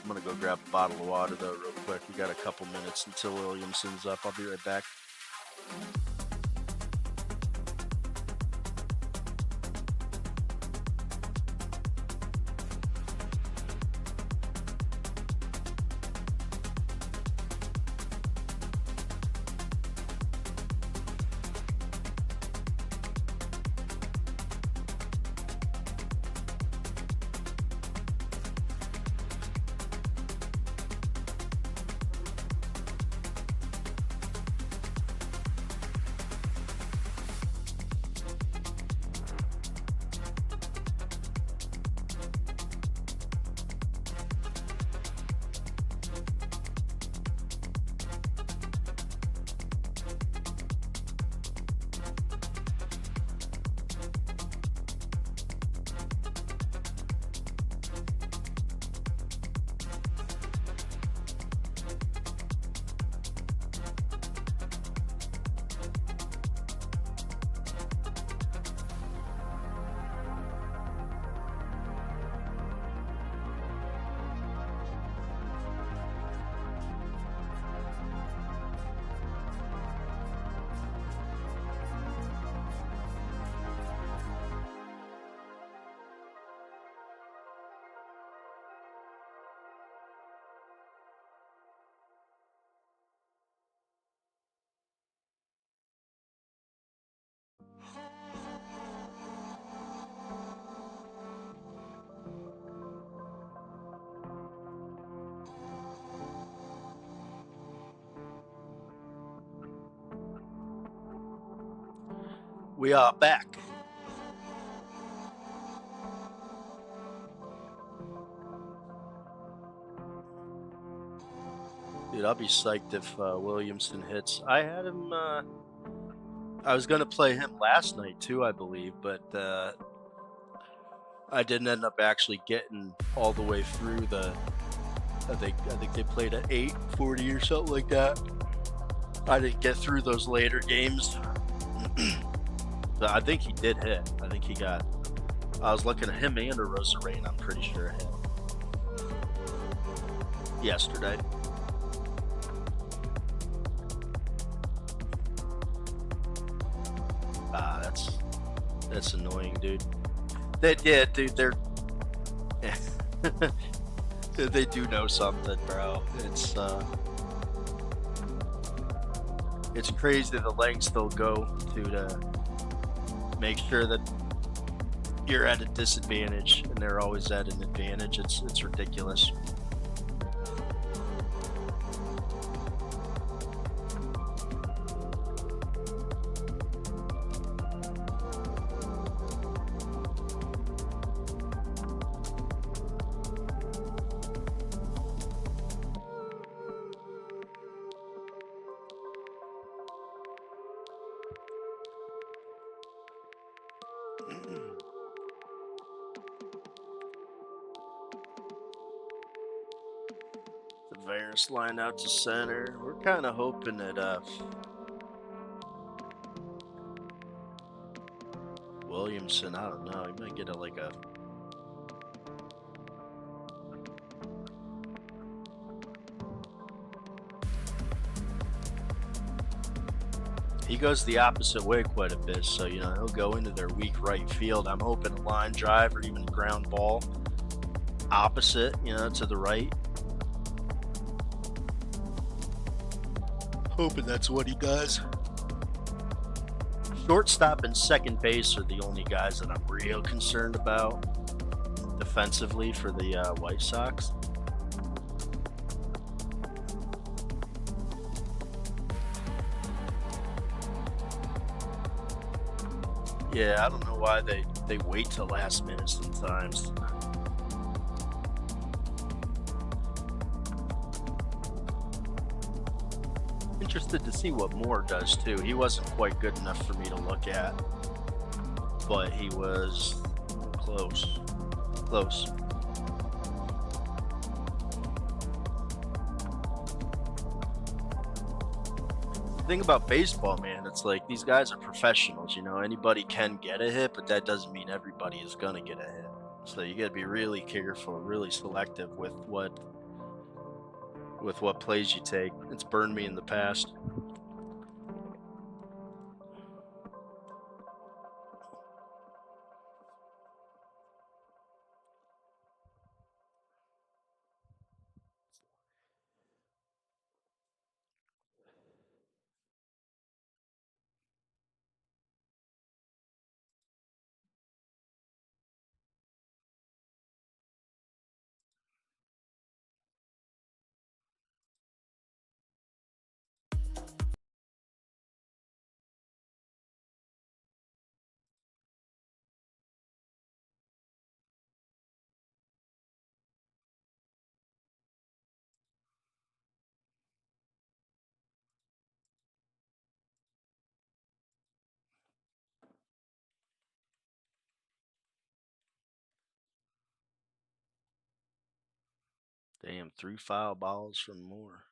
I'm gonna go grab a bottle of water though real quick. We got a couple minutes until Williamson's up. I'll be right back. We are back. Dude, I'll be psyched if Williamson hits. I had him. I was gonna play him last night too, I believe, but I didn't end up actually getting all the way through the. I think they played at 8:40 or something like that. I didn't get through those later games. So I think he did hit. I think he got. I was looking at him and a Rosarane. I'm pretty sure hit yesterday. That's annoying, dude. Dude, they're they do know something, bro. It's crazy the lengths they'll go to make sure that you're at a disadvantage, and they're always at an advantage. It's ridiculous. Tavares line out to center. We're kind of hoping that Williamson, I don't know, he might get like a He goes the opposite way quite a bit, so he'll go into their weak right field. I'm hoping a line drive or even a ground ball opposite, to the right. Hoping that's what he does. Shortstop and second base are the only guys that I'm real concerned about defensively for the White Sox. Yeah, I don't know why they wait till last minute sometimes. Interested to see what Moore does too. He wasn't quite good enough for me to look at, but he was close. Close. The thing about baseball, man, it's like these guys are professionals. Anybody can get a hit, but that doesn't mean everybody is gonna get a hit. So you got to be really careful, really selective with what plays you take. It's burned me in the past. Damn, 3 foul balls from Moore.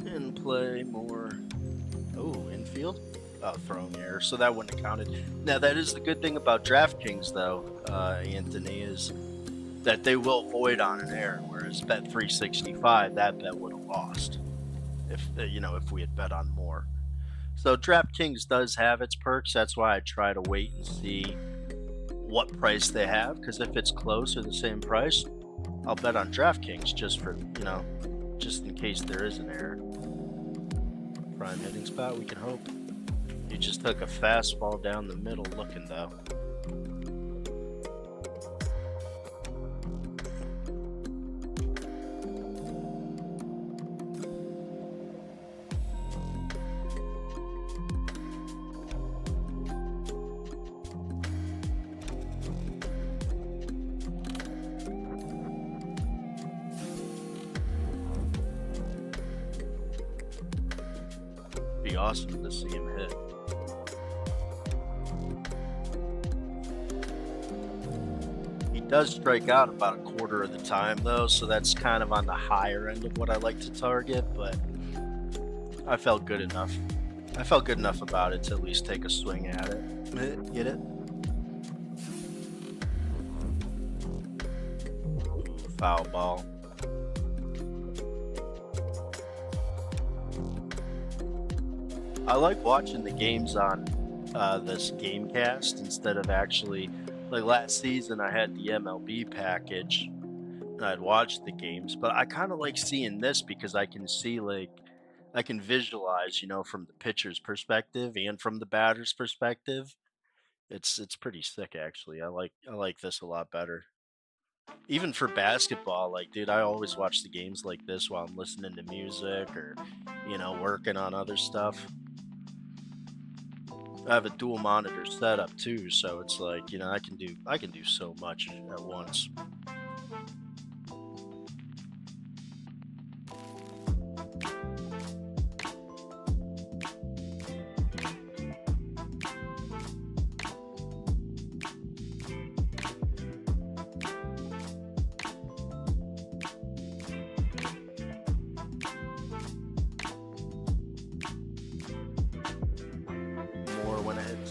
In play, Moore. Oh, infield? Oh, throwing error. So that wouldn't have counted. Now, that is the good thing about DraftKings, though, Anthony, is that they will void on an error, whereas Bet 365, that bet would have lost if we had bet on more. So DraftKings does have its perks. That's why I try to wait and see what price they have, because if it's close or the same price, I'll bet on DraftKings just for, just in case there is an error. Prime hitting spot, we can hope. He just took a fastball down the middle looking, though. Be awesome to see him hit. He does strike out about a quarter of the time, though, so that's kind of on the higher end of what I like to target, but I felt good enough. I felt good enough about it to at least take a swing at it. Get it? Foul ball. I like watching the games on this Gamecast instead of actually, like last season I had the MLB package and I'd watch the games, but I kind of like seeing this because I can see, like, I can visualize, from the pitcher's perspective and from the batter's perspective. It's pretty sick, actually. I like this a lot better. Even for basketball, like, dude, I always watch the games like this while I'm listening to music or, working on other stuff. I have a dual monitor setup too, so it's like, I can do so much at once.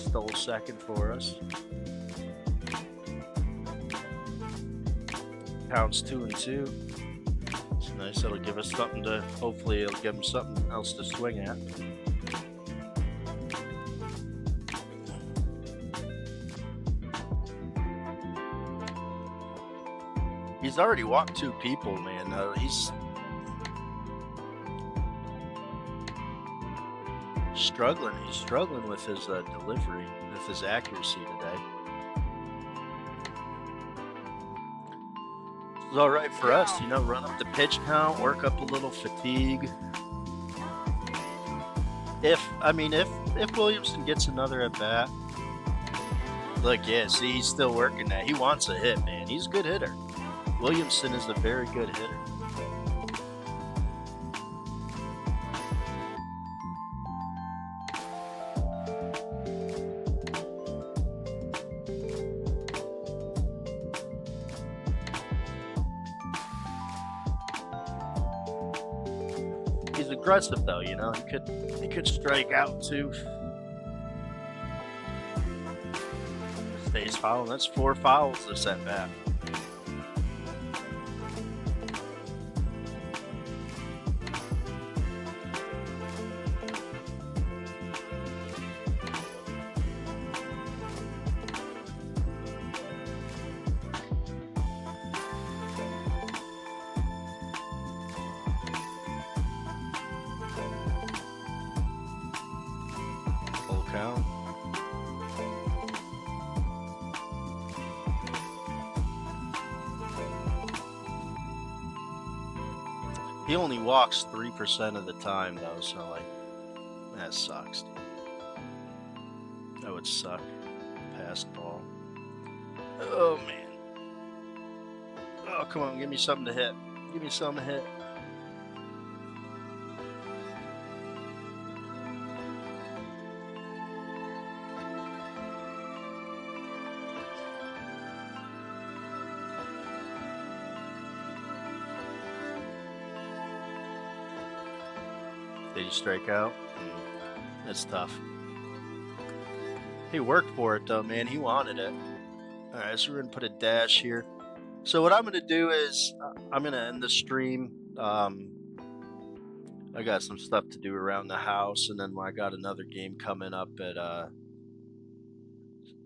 stole second for us. Counts 2-2. It's nice. That'll give us something to. Hopefully, it'll give him something else to swing at. He's already walked 2 people, man. He's struggling. He's struggling with his delivery, with his accuracy today. It's all right for us, you know. Run up the pitch count, work up a little fatigue. If Williamson gets another at bat, look, yeah, see, he's still working that. He wants a hit, man. He's a good hitter. Williamson is a very good hitter. He's aggressive though, you know. He could strike out too. Stays fouling. That's 4 fouls this at bat. Full count. He only walks 3% of the time though, so like that sucks, dude. That would suck. Passed ball. Oh man. Oh, come on, give me something to hit. Give me something to hit. Did he strike out? That's tough. He worked for it though, man. He wanted it. All right, so we're gonna put a dash here. So what I'm gonna do is I'm gonna end the stream. I got some stuff to do around the house, and then I got another game coming up at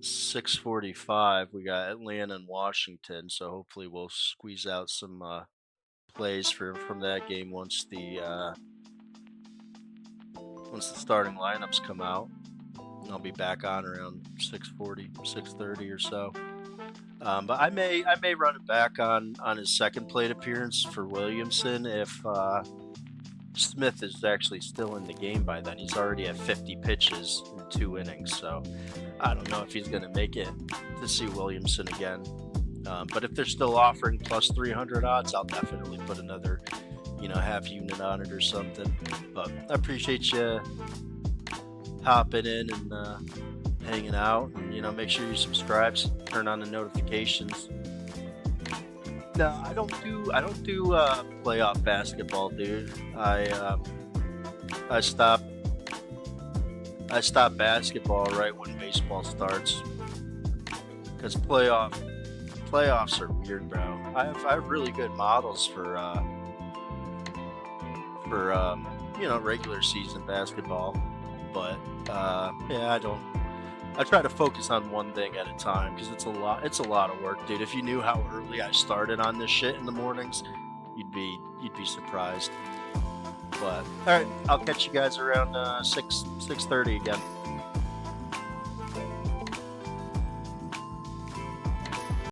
6:45. We got Atlanta and Washington, so hopefully we'll squeeze out some plays from that game once the starting lineups come out. I'll be back on around 6:40, 6:30 or so. But I may run it back on his second plate appearance for Williamson if Smith is actually still in the game by then. He's already at 50 pitches in 2 innings, so I don't know if he's going to make it to see Williamson again. But if they're still offering plus 300 odds, I'll definitely put another, half unit on it or something. But I appreciate you hopping in and hanging out. And, make sure you subscribe, turn on the notifications. No, I don't do playoff basketball, dude. I stopped basketball right when baseball starts because playoffs are weird, bro. I have really good models for regular season basketball, but yeah, I try to focus on one thing at a time because it's a lot of work, dude. If you knew how early I started on this shit in the mornings, you'd be surprised. But all right, I'll catch you guys around 6:30 again.